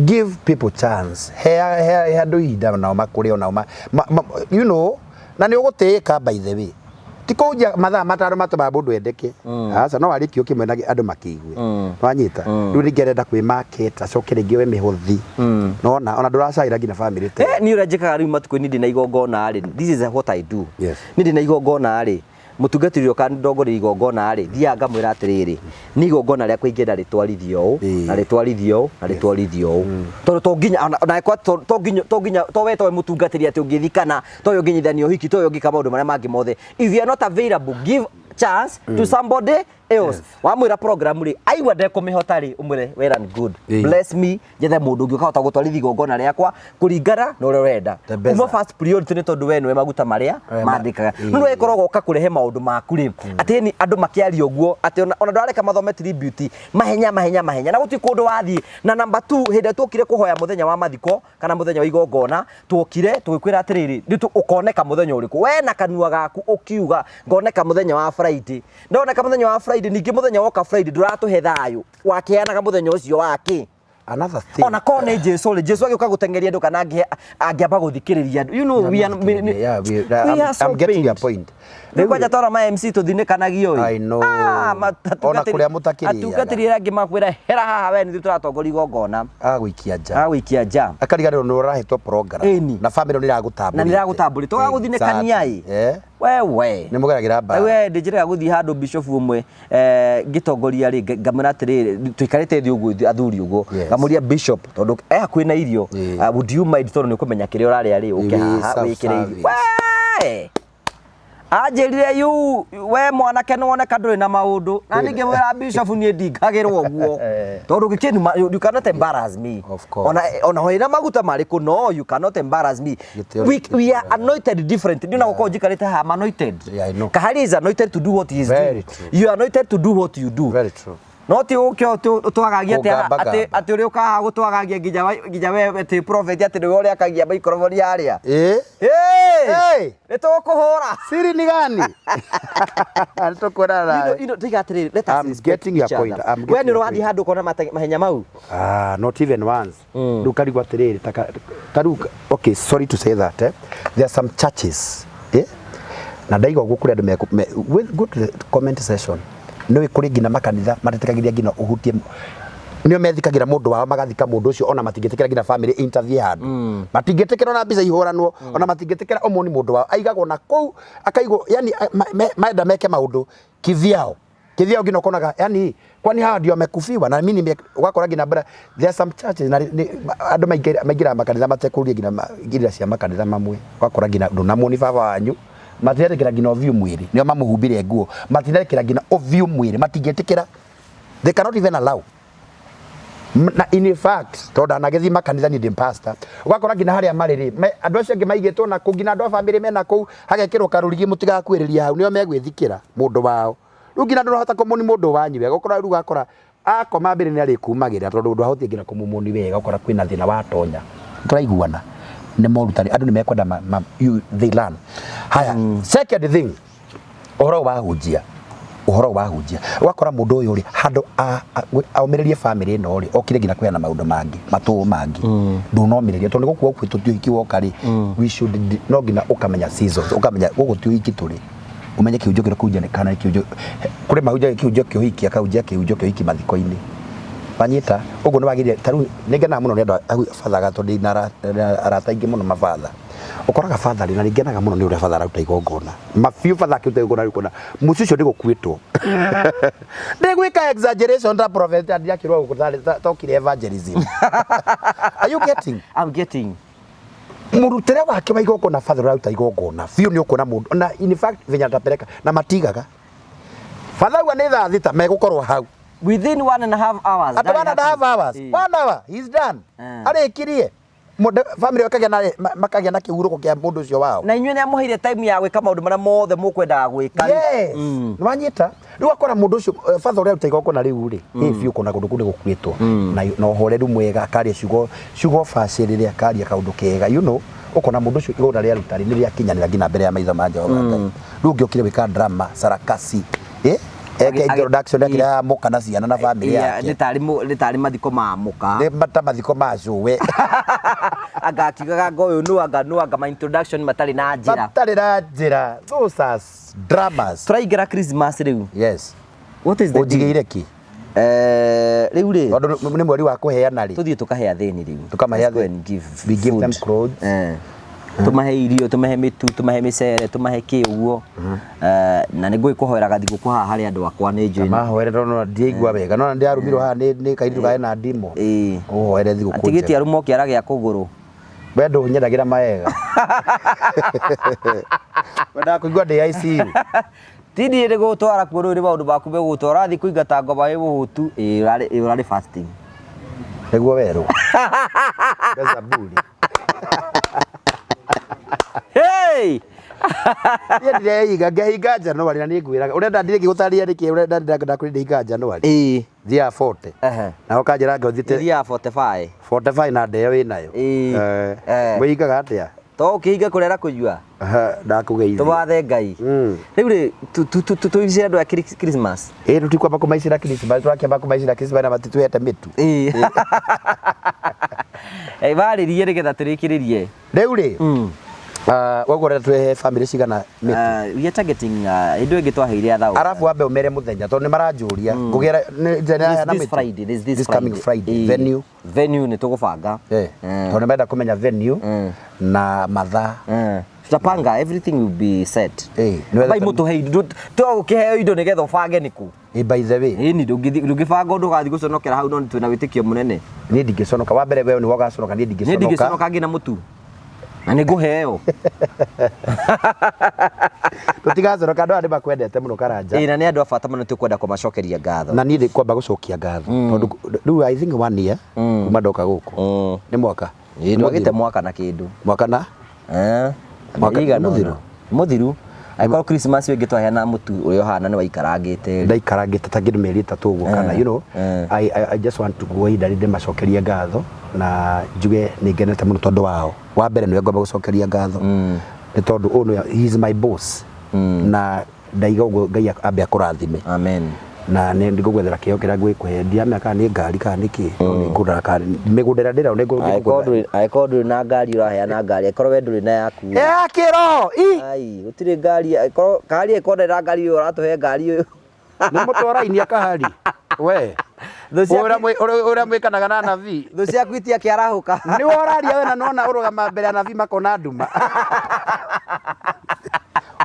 give people chance. He andu ihinda nao makuri ona you know na ni uguteka by the way. Tikuja mathaa mataro matuma mundu endeke aca no arikio kimwe na andu makigwe wanyita riu ringerenda kwi market acoke ringi we mihuthi no ona nduracaira ngina family te ni urajikaga riu matuko ni ndina igongona ari this is what I do ni ndina igongona ari mutungatiri ukani ndogori igongona ari thianga mwira atiriri ni igongona ria kuingenda ritwarithio na ritwarithio to nginya na kwa to nginya to we to mutungatiri ati ungithikana to yo nginyithanio hiki to yo ngika maundu maria mangi mothe if you are not available give chance to somebody else wamwira program ri aigwa ndekumihota ri umwire well and good bless me jethe mundu ngi ukahota gutwarithi igongona riakwa kuringana no renda uma first priority ni tondu we nwe maguta maria mandikaga no ikoragwo ka kurehe maundu maku ri ati ni andu makiaria uguo ati ona ndareka mathome tribute mahenya na guti kundu wathie na number 2 hinde tukire kuhoya muthenya wa mathiko kana muthenya wa igongona tukire tugikwira atiriri nditu ukoneka muthenya uriku we na kanua gaku ukiuga ngoneka muthenya wa Friday ndoneka muthenya wa Friday ningi muthenya woka Friday nduratuhe thayu wakianaga muthenya ucio waki another thing ona kone Jesu agiuka gutengeria ndu kana angiamba guthikiriria you know we are I'm getting your point Nikwaja tora ma MC tuthinikanagia oi I know ona kuria mutakiria atugatiri rangi makwira hera haha we ni turatongori gongona agwikia nja akariganirwo ni urahetwo program na family ni iragutamburi to guthinikania i wewe ni mugeragira ba we ndijira guthi handu bishop umwe gitongoria ri ngamira atiri tuikarite thi uguo athuri uguo ngamuria bishop tondu kwina irio would you mind tondu ni kumenya kire urari ari uke haha wikire we ajirire yu we mwanake noneka nduri na maundu na ningi wira bishop ni ndingagirwo guo tondu gikeni you cannot embarrass me ona hoina maguta mariku no you cannot embarrass me we are anointed different ndina gukoo jikarite ha anointed kahari is anointed to do what he is doing you are anointed to do what you do very true no ti ukio twagagia ati uri uka gutwagagia nginya we ati prophet ati uri akagia microphone aria nitukuhura siri ni gani tukorara tigatiri let us I'm getting your point we ni rwadi handu kona mahenya mau not even once ndukarigwa atiriri taruka okay sorry to say that there are some churches na ndaigo gukuri andu with good comment session no ikuri ngina makanitha matetekagiria ngina uhutie nio methikagira mundu wao magathika mundu ucio ona matingetekera ngina family interview handu matingetekera na biza ihoranwo ona matingetekera omoni mundu wao aigagwo na kou akaigo yani maenda meke maundu kivyao ngina konaga yani kwani hawa ndio amekufiwa na mimi wakora ngina bara there are some churches na andu maingira makanitha matekuria ngina cia makanitha mamwe wakora ngina nduna moni baba wanyu matiretekera ngina ovyu mwiri nio mamuhumbire nguo matiretekera ngina ovyu mwiri matingetekera they cannot even allow na in fact tonda nagethi makanitha ni dim pastor ugakora ngina haria mariri andu acio angi maigitwo na kugina andu family mena ku hagekirwo karurigi mutigakwiriria hau nio megwithikira mundu wao riu ngina ndurahota kumuni mundu wanyu wega ukora riu gakora akoma mbere ni ari kumagira tondu ndu ahotie ngina kumumuni wega ukora kwina thina watonya turaiguana ni morutani andu ni mekwenda they learn haya second thing uhoro wa hujia wakora mundu uyu ri handu aumirerie family no ri okire ngina kwena maundu mangi matu mangi ndunomirerie tondu guku kwitu tuiki woka ri we should no ngina ukamenya seasons ukamenya guku tuiki turi umenye kiunjo kira kujane kana kiunjo kuri mahuja kiunjo kihiki akaunja kiunjo kihiki mathiko-ini banyita uguo ni wagire taru ningena muno ni andu fathaga tondu arata ingi muno mafatha ukoraga father na ningenaga muno ni ure father auta igongona mafiu father akiuta igongona rikona muci ucio ndigukwitwo ndigwika exaggeration ta prophet ndiakirwa gukuthari tokire evangelism are you getting I'm getting murutire wake wa igongona father auta igongona fiu ni ukona mundu na in fact vinya tapeleka na matigaga father wa nitha thita megukorwo hau within 1.5 hours. At 1.5 hours. 1 hour, he's done. Arikirie. Family makagĩa na kĩhurũko kĩa mũndũ ũcio wao. Na inyuĩ nĩ amuheire time ya gwĩka maũndũ marĩa mothe mũkwendaga gwĩka. Yes. Nĩ wanyita. Rĩu akora mũndũ ũcio father ũrĩa ũtaiga ũkona rĩu rĩ. Biũ kũna kũndũ kũu nĩ gũkuĩtwo. Na ũhoreru mwega akaria ciugo bacĩrĩre akaria kaũndũ kega. You know, ũkona mũndũ ũcio igũrũ rĩa rutari nĩ rĩakinyanĩra nginya mbere ya maitho ma Jehova Ngai. Rĩu ũngĩokire gwĩka drama, sarakasi. Eke introduction yake ya moka na ciana na family yake. Nĩ tarĩ mathiko ma moka. Nĩ mata mathiko ma cũwe. Agakigaga ngoyo nuanga ma introduction matarĩ na njĩra. Matarĩ na njĩra. Those are dramas. Tũraingĩra Christmas rĩu. Yes. What is the Ũnjigĩire ki? Rĩu rĩ. Tondũ nĩ mweri wa kũheana rĩ. Tũthiĩ tũkahe athĩni rĩu. Tũkamahe athĩni. We give them clothes. Tumahe irio, tumahe mitu, tumahe micere, tumahe kĩũguo. Na nĩ ngũkũhoera gathigũkũ haha harĩ andũ akwa nĩ njũĩ. Mahoere no ndiaigua wega. No ndiarumirwo haha nĩ kairitu kae na ndimo. Ũhoere thigũkũ. Atigĩtie arumo kĩara gĩa kũgũrũ. We ndũnyendagĩra maega. Wenda kũigua ndĩ ICU. Tindi nĩ gũtwara kuo rĩu nĩ maũndũ maku megũtwara thiĩ kũingata ngoma ĩ mũhũtu ũrarĩ fasting. Nĩguo werũ. Zaburi. Hey! Ye ndireiga ngehinga Januari na nĩngwĩraga ũrenda ndirĩ gũtaria nĩkĩ ũrenda ndakũrinda Januari. Thia 40. Na ũkanjĩra ngĩthite. Thia 45. 45 na ndeo wĩnayo. Mũigaga atĩa? To ũkĩhinga kũrera kũnyua. Ndakũgeithia. Tũwathe Ngai. Rĩu rĩ tũicire andũ a Christmas. Tũtikwamba kũmaicĩra Christmas tũrakĩamba kũmaicĩra Christmas na matituhete mĩtu. Barĩrie nĩgetha tũrĩkĩrĩrie. Rĩu rĩ. Wagũra twehe family cigana mĩtu. We are targeting indo ĩngĩ twaheire athaũ. Arabu wambe umere mũthenya tondũ nĩ maranjũria. Ngũgera this Friday, this coming Friday. Venue nĩ tũgũbanga. Tondũ nĩ menda kũmenya venue na mathaa. Tutapanga, everything will be set. Bai mũtũhe indo. Tũgũkĩheo indo nĩgetha ũbange nĩkũ. By the way. Ni ndũngĩbanga ũndũ ũgathiĩ gũconokera hau no twĩna wĩtĩkio mũnene. Niĩ ndingĩconoka. Wa mbere we nĩ wogaconoka niĩ ndingĩconoka. Niĩ ndingĩconoka ngina mũtu. Na nĩ ngũheo. Tũtigaconoka andũ aya nĩ makwendete mũno Karanja. Na nĩ andũ a bata mũno tũkwenda kũmacokeria ngatho. Na niĩ ndĩkwamba gũcokia ngatho. Tondũ rĩu I think 1 year kuma ndoka gũkũ. Nĩ mwaka. Twagĩte mwaka na kĩndũ. Mwaka na? Mwaka mũthiru. Mũthiru. Akorwo Christmas wĩngĩ twaheana mũtu ũrĩa ũhana nĩ waikarangĩte. Ndaikarangĩte ta kĩndũ mĩeri 3 ũguo kana you know I just want to go ihinda rĩrĩ macokerie ngatho na njuge nĩ ngenete mũno tondũ wao. Wa mbere nĩwe ngomba gũcokeria ngatho. Nĩ tondũ ũyũ he is my boss. Na ndaiga ũguo Ngai ambe akũrathime. Amen. Na nĩ ngũgwethera kĩheo kĩrĩa ngwĩkũhe ndiamenya kana nĩ ngari kana nĩkĩ ngũndara kana mĩgũndĩra ndĩra nĩ ngũgwethera. Aĩkorwo ndũrĩ na ngari ũraheana ngari aĩkorwo we ndũrĩ na yaku. Ya kĩro. Ai gũtirĩ ngari aĩkorwo ngari aĩkorwo ndĩra ngari ũyũ ũratũhe ngari ũyũ. Nĩ mũtwarainia kahari. We. Ũrĩa mwĩkanaga na nabii. Thũ ciaku itiakĩarahũka. Nĩ woraria we na nona ũrũgama mbere ya nabii makona nduma.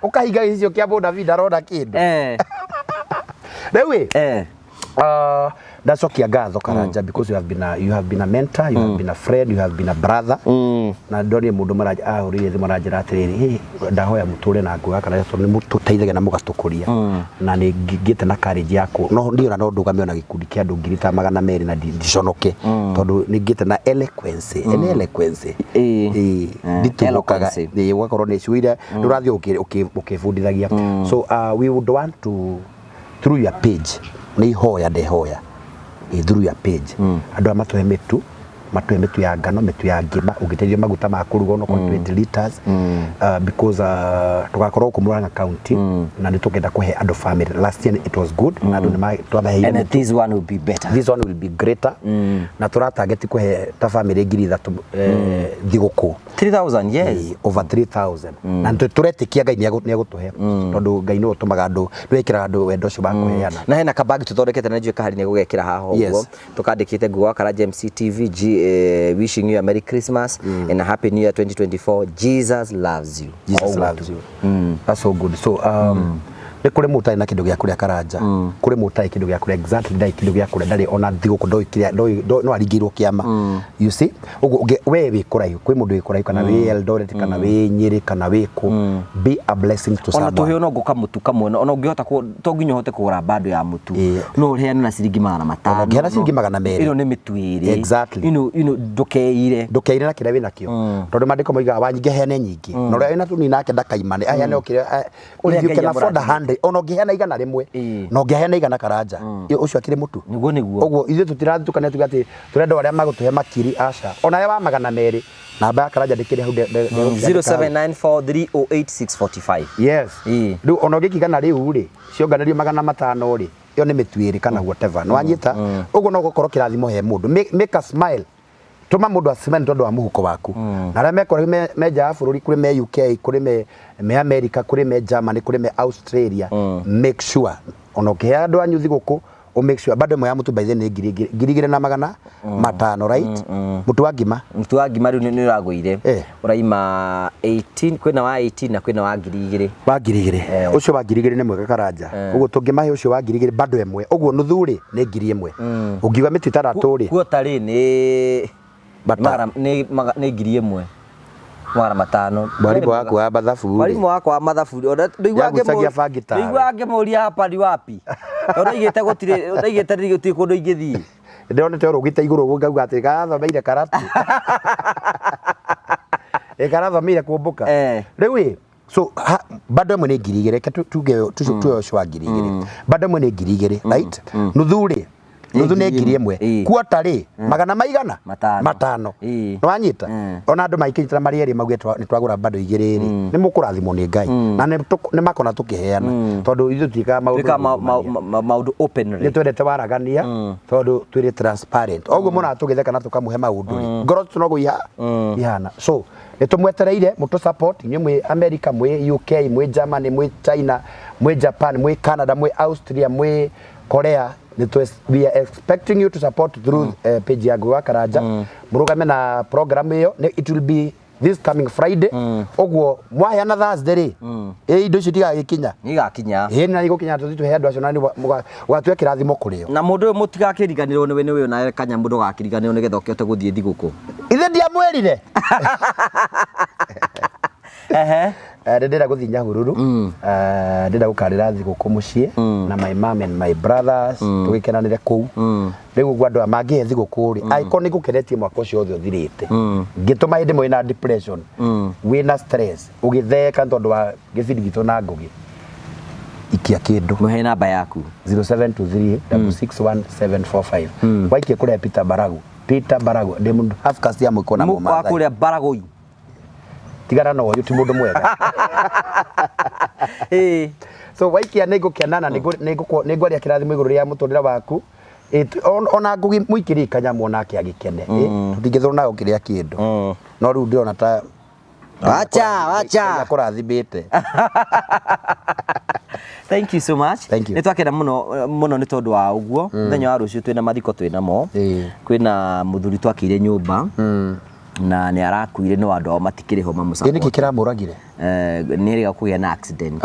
Ũkahinga gĩcicio kĩa mũndũ nabii ndarona kĩndũ. Rĩu ndacokia ngatho Karanja because you have been a mentor, you have been a friend, you have been a brother. Na ndonire mũndũ ahũrĩire thimũ aranjĩra atĩrĩrĩ ndahoya mũtũre na ngũga kana nĩ mũtũteithagia na mũgatũkũria na nĩ ngĩte na courage yako no ndiona no ndũgamio na gĩkundi kĩa andũ ngiri ta 200 na ndiconoke tondũ nĩ ngĩte na eloquence nditũgũkaga ũgakorwo nĩ cuire ndũrathiĩ ũkĩbundithagia. So we would want to through your page nĩ ihoya ndehoya through your page andũ amatuhe mĩtu ya ngano mĩtu ya ngima ũngĩteithio maguta ma kũruga no 20 liters because tugakorwo kumuranga county na nĩ tũkenda kũhe andũ family. Last year it was good na andũ nĩ twabaheire and this one will be better. This one will be greater na tũratarget kũhe ta family 3,000 thigũkũ 3,000 yes. Over 3,000 na turetikia Ngai ni agutuhe tondu Ngai no tumaga andu ndwekira andu wendo cio bakuheana na hena kabagi tuthondekete na njue kahari ni gugekira haha uguo tukandikite nguo Karaja MC TV wishing you a Merry Christmas and a Happy New Year 2024. Jesus loves you. Jesus loves you. That's so good. So ni kuri mutai na kindu gya kuria Karaja kuri mutai kindu gya kuria exactly dai kindu gya kuria ndari ona thiguku no aringirwo kiama you see ugu we wi kuraihu kwi mundu wi kuraihu kana wi Eldoret kana wi Nyeri kana wi ku be a blessing to someone. Ona tuhe no ngoka mutu kamwe ona ungihota to nginya hote kugura bando ya mutu no uheane na ciringi 500 no ngena ciringi 200 ino ni mitwiri exactly ndukeire na kira wina kio tondu mandiko moiga wanyige hene nyingi no ria wina tuni nake ndakaimane ayane okire you can afford 100 ono ngiheana igana rimwe no ngiheana igana Karaja ucio akire mutu niguo uguo ithu tutirathi tukane tugati turenda aria magutuhe makiri aca ona ya wa 200 namba ya Karaja ndikire hau 0794308645 yes riu ono ngikigana riu ri cionganirio 500 ri yo ni mitwiri kana whatever no anyita uguo no gukorwo kirathimo he mundu make a smile tuma mundu asime tondu wa muhuko waku na aria mekora meja bururi kuri me UK kuri me America kuri me Germany kuri me Australia make sure ono ke andu anyu thiguku o make sure bado mo ya mutu by the ne girigire na 500 right mutu wa ngima riu ni uraguire uraima 18 kwina wa 18 na kwina wa girigire ucio wa girigire ni mwega Karaja uguo tungimahe ucio wa girigire bado emwe uguo nuthuri ni ngiri emwe ungiwa mitu itaratu ri kuotari ni mara ni ngiri emwe mara 5 mwalimu wako wa mathabu ona nduiguange muria hapa ni wapi onaigite gutire kundu ingithii ndionete urugite iguru ngauga ati gathomeire karatu karathomeire kumbuka riu so bado emwe ni ngiri igiri tuge ucio ngiri igiri bado emwe ni ngiri igiri right nuthuri nuthu ne ngiri emwe kuotari 500 no wanyita ona andu maikitira mari eri mauge ni twagura bado igiri ri ni mukurathimo ni Ngai na ni makona tukiheana tondu ithu tika maundu openly ni twendete waragania tondu twiri transparent oguo muna tugitheka na tukamuhe maundu ngoro tunogo ihana so nitumwetereire mutu support inyu mwe America mwe UK mwe Germany mwe China mwe Japan mwe Canada mwe Austria mwe Korea we are expecting you to support through page ya Gwa Karaja murugame na program hiyo it will be this coming Friday oguo mwaya na Thursday indo icio tigagikinya na igukinya tuthitu he andu acio nani gwatwe kirathimo kurio na mundu mutigakiriganirwo niwe na kanya mundu gakiriganirwo nigetha ukiote guthie thiguku ithe ndiamwerire ndenda guthii Nyahururu ndenda gukarira thiguku mucii na my mom and my brothers tugikenanire kuu riu gwandu amangihe thiguku ri aiko ni gukenetie mwaka ucio othe uthirite ngituma hindi mwina depression wina stress ugitheka tondu wa gicindi gitu na ngugi ikia kindu muhe namba yaku 0723661745 waikie kuria Peter Baragu ndi mundu half caste ya mwiko na mumama kuria Baragoi tigana no uyu ti mundu mwega so waikia nego kianana nego ria kirathimo iguru ria mutundira waku ona ngugi muikiri kanyamu nake agikene tutingithoro nayo kiria kindu no riu ndirona ta wacha kurathimite Thank you so much. Ni twakena muno ni tondu wa uguo muthenya wa rucio twina mathiko twina mo kwina muthuri twakire nyumba na ni arakuire no andu matikire ho mamusa ni kikira muragire ni riga kugia na accident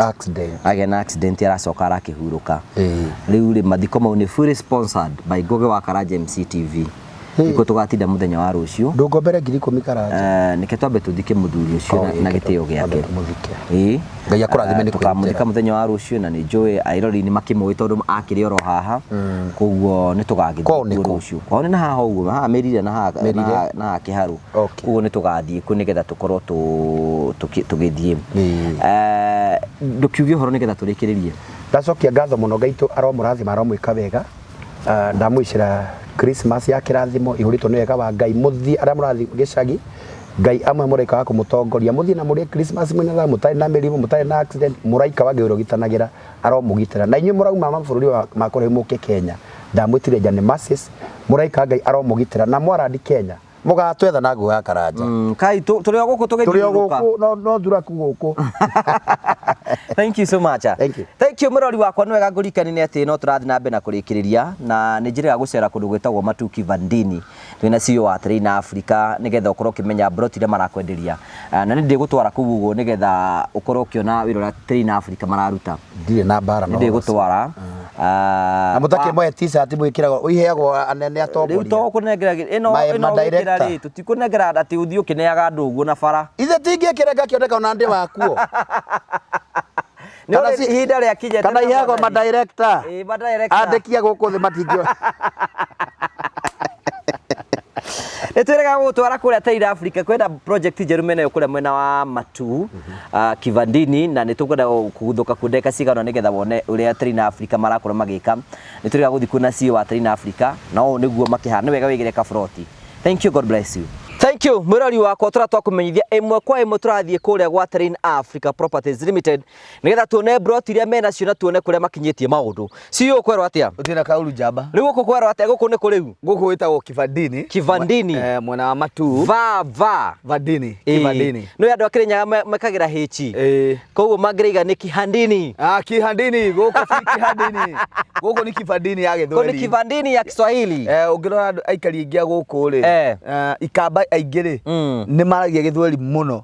agĩa na accident aracoka arakihuruka riu ri mathiko mau ni fully sponsored by Goge wa Karaja MC TV iko tugatinda muthenya wa rucio ndungombere 10,000 Karaja nike twambe tuthike muthuri ucio na gitio giake Ngai akurathime ni tukamuthika muthenya wa rucio na ni njui airori ni makimwe tondu akiri oro haha koguo ni tugagithie rucio kwao ni na haha uguo haha merire na haha kiharu koguo ni tugathie ku nigetha tukorwo tugithie ndukiuge horo nigetha turikiririe ndacokia ngatho muno Ngaitu aromurathima aromwika wega ndamwicira Christmas ya kirathimo ihurito ni wega wa Ngai muthi aria murathi gicagi Ngai amwe muraika wa kumutongoria muthi na muri Christmas mwina tha mutari na mirimu mutari na accident muraika wa Ngai urogitanagira aromugitira na inyu murauma maburi makore muke Kenya ndamwitire Jane Masses muraika Ngai aromugitira na mwarandi Kenya mugatwetha na nguo ya karanja kai turi o guku tugeithiuruka no nduraku guku. Thank you so much. Thank you murori wakwa ni wega ngurikani ni ati no turathi na mbe na kurikiriria na ni njira ya gucera kundu gwetagwo Matu Kivandini twina CEO wa Train Africa nigetha ukorwo kimenya broti ria marakwenderia na ni ndigutwara kuu uguo nigetha ukorwo ukiona wira ria Train Africa mararuta ndire na bara no ndigutwara na mutake moe t-shirt mwikiragwo uiheagwo anene atongoria riu to kunengera ino wikira ri tutikunengera ati uthii ukineaga andu uguo na bara ithe tingikirenga kioneka ona ndi wakuo kana ihinda ria kinyete kana iheagwo ma director andikia guku thi matingio Nitwirega gutwara kuria Train Africa kwenda project njeru mena kuria mwena wa Matu Kivandini na nitukwenda kuguthuka kundeka cigano nigetha wone uria Train Africa marakorwo magika. Nitwirega guthi kuna CEO wa Train Africa na o niguo makihana wega wigire ka froti. Thank you, God bless you. Thank you mwirori wakwa turatwakumenyithia imwe kwa imwe turathie kuria gwa Train Africa Properties Limited nigetha tuone brot iria mena cio na tuone kuria makinyitie maundu CEO kwerwo atia utina kaulu jaba riu guku kwerwo atia guku ni kuriu guku witagwo Kivandini mwena wa Matu Vadini Kivandini no andu akirinyaga mekagira hichi koguo mangiriga ni Kihandini Kihandini guku si Kihandini guku ni Kivandini ya Githweri ko ni Kivandini ya Kiswahili ungirora andu aikari ingia guku ri ikamba aingiri ni maragia Githweri muno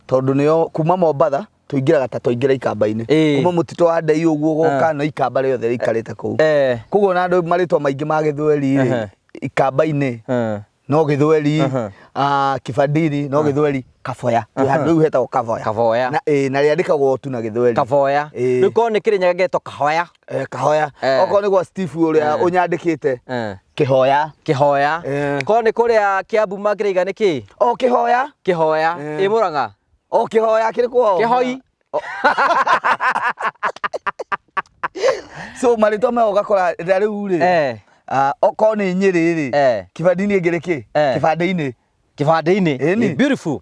tondu nio kuma Mombatha tuingiraga ta tuingira ikamba-ini kuma mutito wa ndai uguo goka no ikamba riothe rikarite kuu kuguo na andu maritwa maingi ma Githweri ri ikamba-ini no Githweri Kivandini no Githweri Kaboya riu hetagwo Kaboya na riandikagwo tu na Githweri Kaboya riu ko ni kirinyaga geto Kahoya oko ni gwa Steve uria unyandikite Kihoya ko ni kuria Kiambu mangiriga niki Kihoya i Murang'a Kihoya kiri kuo Kihoi so maritwa me ugakora riu ri oko ni Nyeri ri Kivandini ngiriki Kivandini beautiful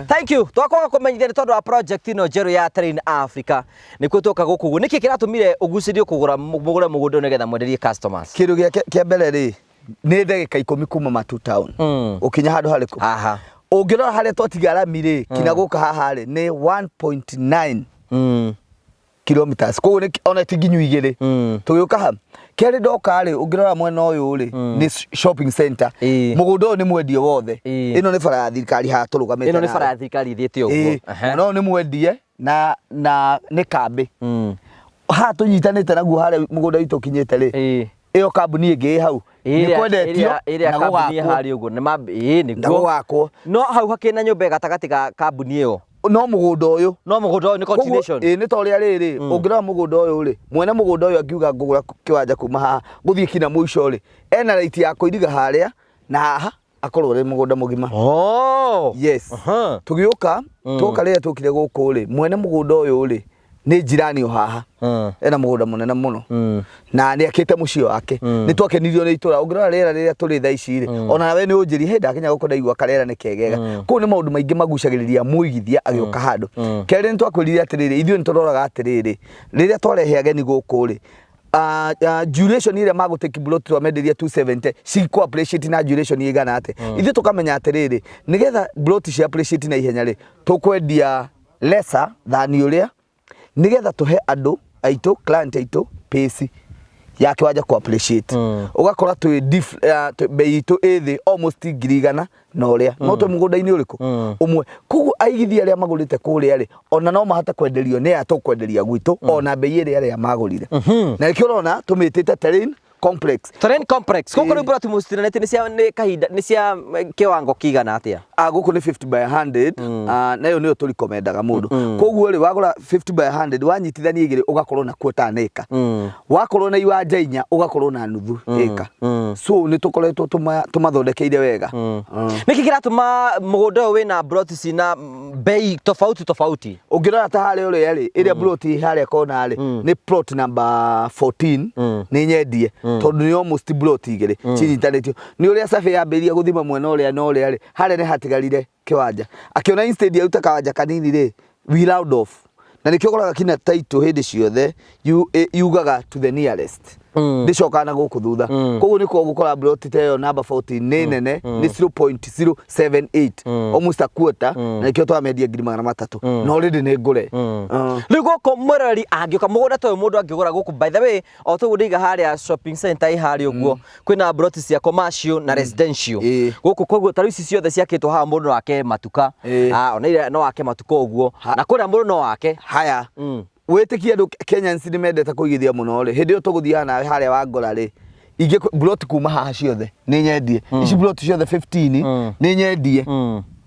thank you twakwaga kumenyithia ni tondu wa project ino njeru ya Train Africa nikuo tuka guku niki kiratumire ugucirio kugura mugunda nigetha mwenderie customers kindu kia mbere ri ni ndagika 10 kuma Matu town ukinya handu hariku ungirora haria twatigara ri kinya guka haha ri ni 1.9 kilometers koguo ni ona tinginyu igiri tugiuka ha keri ndoka ri ungirora mwena uyu ri ni shopping center mugunda uyu ni mwendie wothe ino ni bara ya thirikari ha turugamite ino ni bara ya thirikari ithiete uguo no ni mwendie na ni kambi ha tunyitanite naguo haria mugunda witu kinyite ri iyo kambuni ingi hau ni kwendetio iria kambuni hari uguo ni guo no hau hakina nyumba gatagati ga kambuni iyo no mugunda uyu ni continuation ni toria riri ungirora mugunda uyu ri mwene mugunda uyu akiuga ngugura kiwanja kuma haha guthie kina muico ri ena right ya kuiriga haria na haha akorwo ri mugunda mugima yes tugiuka tuka ria tukire guku ri mwene mugunda uyu ri ni jirani o haha ena mugunda munene muno na ni akite mucio wake ni twakenirio ni itura ungirora rira riria turi tha ici ri ona we ni unjiri he ndakinya guko ndaigua karera ni kegega ku ni maundu maingi magucagiriria muigithia agioka handu keri ni twakwirire atiriri ithuĩ ni turoraga atiriri riria twarehe ageni guku ri duration ile mago take block toamenderia 270 si ko appreciate na duration igana ate ithuĩ tukamenya atiriri nigetha block cia appreciate na ihenya ri tukwendia lesser than uria nigetha tuhe andu aitu client aitu pace yake waja ku appreciate ugakora tu bei itu ethi almost 100 na uria no tu mugunda-ini uriku umwe kugu aigithia aria magurite kuria ri ona no mahata kwenderio ni atukwenderia gwitu ona bei iri aria magurire na ikio rona tumitite Train Complex koko ni brati mustinanete ni cia ni kahinda ni cia kiwango kigana atia guku ni 50 by 100 nayo niyo turikomendaga mundu koguo ri wagura 50 by 100 wanyitithania igiri ugakorwo na quota neka wakorwo na iwanja inya ugakorwo na nuthu eka so ni tukoretwo tumathondekeire wega niki kiratuma mugunda wina broti cina bei tofauti ungirora ta haria uri ri iria broti haria kona ri ni plot number 14 ni nyendie tondu ni almost plot igiri cinyitanitio ni uria safi yambiria guthima mwena uria no uria ri haria ni hatigarire kiwanja akiona instead ya utaka wanja kanini ri we round off na nikio koraga kina title hindi ciothe yugaga to the nearest ndicoka na guku thutha koguo niko gukora broti teyo number 14 ni nene ni 0.078 almost a quarter na ikio twamendia 300 no already ni ngure riu goko murari angioka mugunda toyo mundu angigura guku by the way o to gudiga haria shopping center i haria uguo kwina broti cia commercial na residential guku koguo taru ici ciothe ciakitwo haha mundu wake matuka ona ire no wake matuka uguo na kuria mundu no wake haya wetikia andu Kenyans ni mendete kuigithia muno ri hindi yo tuguthia na haria wa ngora ri inge broti kuma haha ciothe ni nyendie ici broti ciothe 15 ni nyendie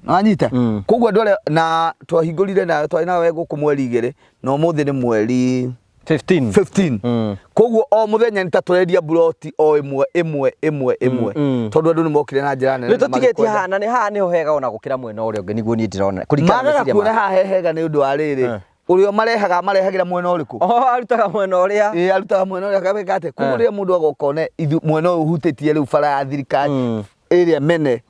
anyita koguo ndore na twahingurire na twari nawe guku mweri igire no muthi ni mweri 15 koguo o muthenya nitaturendia broti o imwe tondu andu ni mokire na njira nene ni tutigetie haha na ni haha ni ho hega ona gukira mwena uria ungi niguo ni ndirona kurikana na kuona haha hega ni undu wa riri urio marehagira mwena uriku arutaga mwena uria arutaga mwena uria kabekate kuguria mundu agokone mwena uhutitie riu bara ya thirikari area mene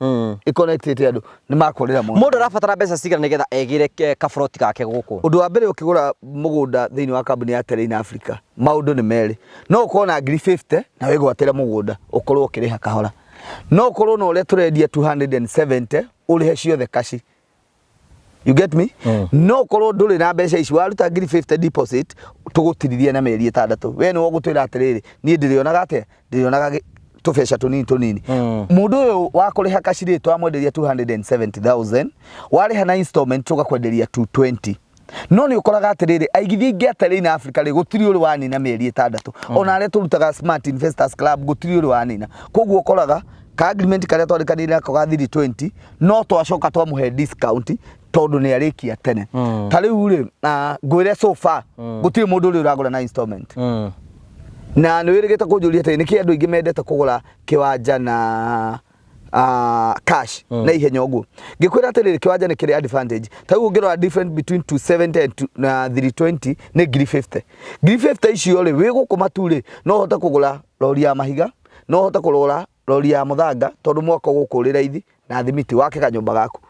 connected andu ni makorera mundu arabatara mbeca cigana nigetha egire kabroti gake guku undu wa mbere ukigura mugunda thiini wa kambuni ya Terrain Africa maundu ni meri no ukona ngiri 50 na wigwatira mugunda ukorwo ukiriha kahora no ukorwo no uria turendia 270 urihe ciothe kashi. You get me? No korwo nduri na mbeca ici waruta ngiri 50 deposit tugutiririe na meri 6 we ni wogutwira atiriri ni ndirionaga ate ndirionaga tubeca tunini mundu uyu wakuriha kashiri twamwenderia 270,000 wariha na installment tugakwenderia 220 no ni ukoraga atiriri aigithia ingi Terrain Africa ri gutiri uri wanina meri 6 ona aria turutaga Smart Investors Club gutiri uri wanina koguo ukoraga ka agreement karia twarikanire nako ga 320 no twacoka twamuhe discount tondu ni arikia tene tariu ri ngwire so far gutiri mundu uri uragura na installment na ni wirigite kunjuria ati niki andu ingi mendete kugura kiwanja na cash na ihenya uguo ngikwira ati kiwanja ni kiri advantage tariu ngirora different between 270 and 320 ni ngiri 50 icio ri wi gukuma tu ri no hota kugura lori ya mahiga no hota kugura lori ya muthanga tondu mwako gukurira ithi na thimiti wake kanyumba gaku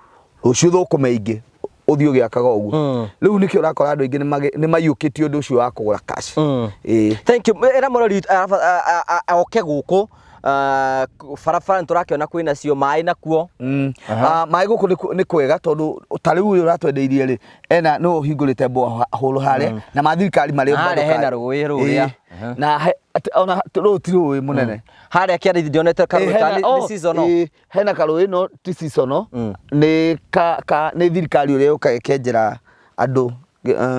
ruciu thukuma ingi uthio giakaga uguo riu nikio urakora andu ingi ni mayukitie undu ucio wa kugura cash thank you era morori oke guku farafara nturakiona kwina cio mai nakuo mai guku ni kwega tondu tariu uyu uratwendeirie ri ena no hingurite hulu haria na mathirikari mari mbando hena rugui ruria na ona rutiru munene haria kiari ndionete karutani ni seasonal hena karui no ti seasonal ni ni thirikari uria ukagenjera andu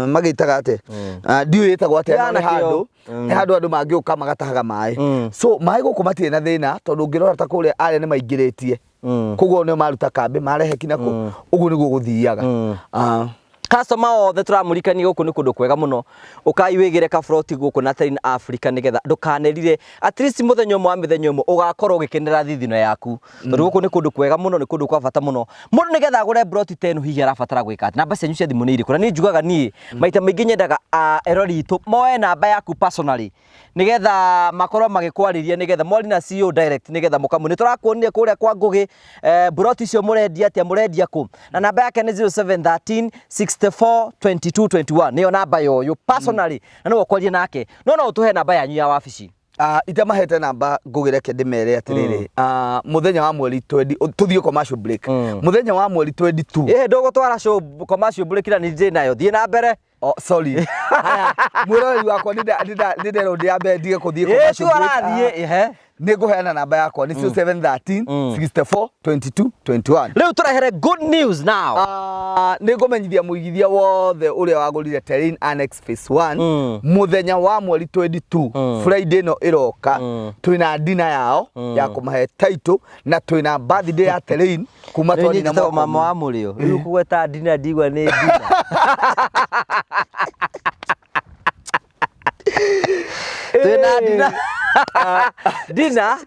magitaga ate ndiu yetagwo ate na handu andu mangiuka magatahaga mai so mai guku matie na thina tondu ngirora ta kuria aria ni maingiritie kuguo ni maruta kambe marehe kinako uguo niguo guthiaga customer othe turamurikani guku ni kundu kwega muno ukai wigire kabroti guku na Terrain Africa nigetha ndukanerire at least muthenya mwa mithenya mwe ugakorwo gikenera thithino yaku tondu guku ni kundu kwega muno ni kundu kwa bata muno mundu nigetha agure broti tenu hihi arabatara gwika ati namba cenyu cia thimu ni iriku na ni njugaga ni maita maingi nyendaga erori itu moe namba yaku personally nigetha makorwo magikwariria nigetha mori na CEO direct nigetha mukamu ni turakuonia kuria kwa ngugi broti cio murendia atia murendia ku na namba yake ni 0713 642221 niyo namba yo personally na no kwaria nake no utuhe namba yanyu ya wabici itamahete namba ngugire ke ndimere atiriri muthenya wa mweri 20 tuthio commercial break muthenya wa mweri 22 ndogo twara show commercial break ira nije nayo thie na mbere sorry haya mwirori wakwa ndinde rodi ya mbere ndige kuthie commercial break niguheana namba yakwa ni 0713 64 22 21 riu turahere good news now nigumenyithia muigithia wothe uria wagurire Terrain Annex Phase 1 muthenya wa mweri 22 Friday no iroka twina dinner yao ya kumahe title na twina birthday ya Terrain kuma twani na mama wa murio riu kugweta dinner ndigwa ni dinner twina dinner Dina,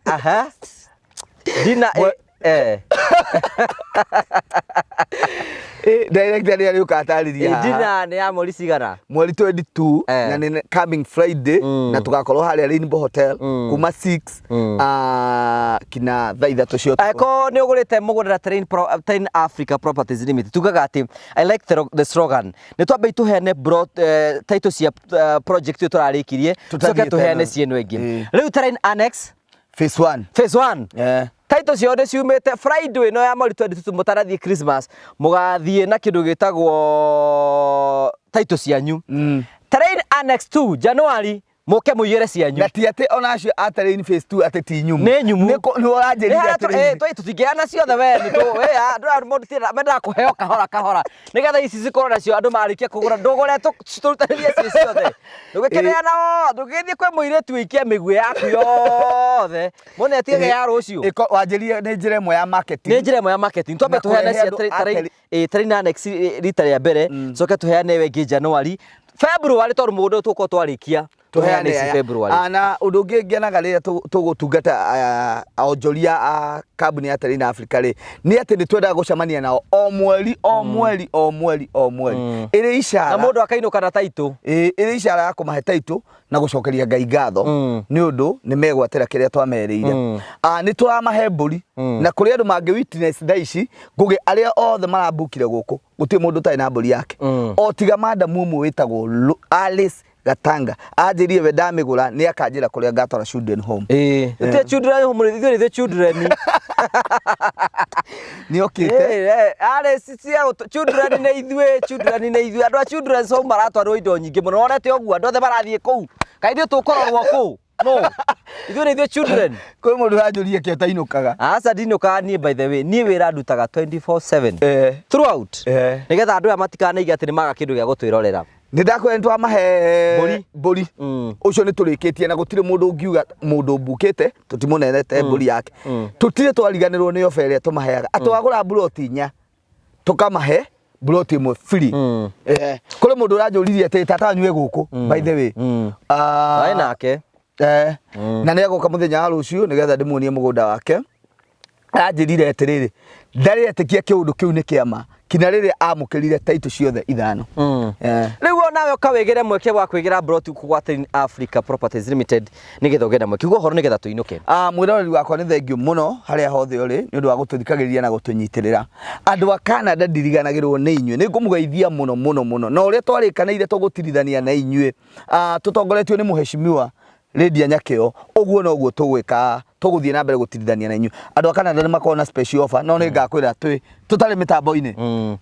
Dina Director ni ari ukatarĩria Dina nĩ ya mweri cigana mweri 22 na nĩ coming Friday na tugakorwo harĩa Rainbow Hotel kuma 6 kina thaa 3 cio ko nĩ ũgũrĩte mũgũnda Train Africa Properties Limited tugaga atĩ I like the slogan nĩ twambe ituheane title cia project tũrarĩkirie tucoke tuheane cieno ingĩ rĩu Train Annex phase 1 title ciothe ciumĩte Friday no ya mweri 22 mũtarathiĩ Christmas mũgathiĩ na kĩndũ gĩtagwo title cianyu Train Annex 2 January moke mũiyere cianyu na ti atĩ ona acio a Train phase 2 atĩ ti nyumu nĩ nyumu nĩ ũranjĩrire atĩ tũtingĩana ciothe we nĩ andũ mũndũ mendaga kũheo kahora nĩgetha ici cikorwo nacio andũ marĩkia kũgũra ndũgũre tũrutanĩrie ci ciothe ndũgĩkeneana ndũgĩthiĩ kwĩ mũirĩtu wĩikie mĩguĩ yaku yothe mone atiege ya rũciũ wanjĩrire nĩ njĩra ĩmwe ya marketing twambe tuheane cia Train Annex rita rĩa mbere coke tuheane wengĩ January February tondũ mũgũnda tũkorwo twarĩkia tuheane ici February na ũndũ ũngĩ ngenaga rĩrĩa tũgũtungata onjoria a kambuni ya Train Africa rĩ nĩ atĩ nĩ twendaga gũcemania nao o mweri ĩrĩ ishara na mũndũ akainũka na title ĩrĩ ishara ya kũmahe title na gũcokeria Ngai ngatho nĩ ũndũ nĩ megwatĩra kĩrĩa twamerĩire nĩ tũramahe mbũri na kũrĩ andũ mangĩ witness thaa ici ngũgĩ arĩa othe marambukire gũkũ gũtirĩ mũndũ ũtarĩ na mbũri yake o tiga madam ũmwe wĩtagwo Alice Gatanga anjĩrire we ndamĩgũra nĩ akanjĩra kũrĩa ngatwara children home the children home ithuĩ the children nĩ okĩte Alice children nĩ ithuĩ andũ a children home maratwarwo indo nyingĩ mũno onete ũguo andũ othe marathiĩ kũu kaithĩ tũkororwo kũu no ithuĩ nĩ ithuĩ children kwĩ mũndũ ũranjũria kĩ atainũkaga aca ndinũkaga niĩ by the way niĩ wĩra ndutaga 24/7 throughout nĩgetha andũ aya matikanaige atĩ nĩ maga kĩndũ gĩa gũtwĩrorera nĩ ndakwenda nĩ twamahe mbũri ũcio nĩ tũrĩkĩtie na gũtirĩ mũndũ ũngiuga mũndũ mbukĩte tũtimũnenete mbũri yake tũtirĩ twariganĩrwo nĩ ofa ĩrĩa tũmaheaga atwagũra mburoti 4 tũkamahe mburoti ĩmwe free kũrĩ mũndũ ũranjũririe atĩ tata wanyu wĩ gũkũ by the way aĩ nake na nĩ agoka mũthenya wa rũciũ nĩgetha ndĩmuonie mũgũnda wake anjĩrire atĩrĩrĩ ndarĩ etĩkia kĩũndũ kĩu nĩ kĩama kinya rĩrĩa amũkĩrire title ciothe 5 rĩu onawe ũkawĩgĩre mweke wa kwĩgĩra mburoti gwa Train Africa Properties Limited nĩgetha ũgĩe na mweke ugo horo nĩgetha tũinũke mwĩroreri wakwa nĩ thengiũ mũno harĩa hothe ũrĩ nĩ ũndũ wa gũtũthikagĩrĩria na gũtũnyitĩrĩra andũ a Canada ndiriganagĩrwo nĩ inyuĩ nĩ ngũmũgeithia mũno na ũrĩa twarĩkanĩire tũgũtirithania na inyuĩ tũtongoretio nĩ mũheshimiwa Lydia Nyakĩo ũguo no guo tũgwĩka tũgũthiĩ na mbere gũtirithania na inyuĩ andũ a Canada nĩ makorwo na special offer no nĩ ngakwĩra tũtarĩ mĩtambo-inĩ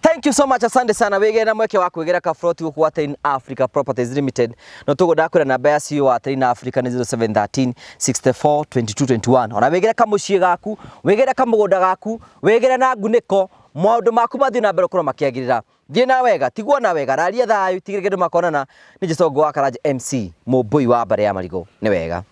thank you so much asante sana wĩgĩre na mweke wa kwĩgĩra kaburoti gũkũ wa Train Africa Properties Limited no tũgũndakwĩra namba ya CEO wa Train Africa nĩ 0713 64 22 21 ona wĩgĩre kamũciĩ gaku wĩgĩre kamũgũnda gaku wĩgĩre na ngunĩko maũndũ maku mathiĩ na mbere gũkorwo makĩagĩrĩra thiĩ na wega tiguo na wega raria thayũ tigĩrĩ kĩndũ makonana nĩ Jesongo wa Karanja MC mũmbui wa mbare ya marigũ nĩ wega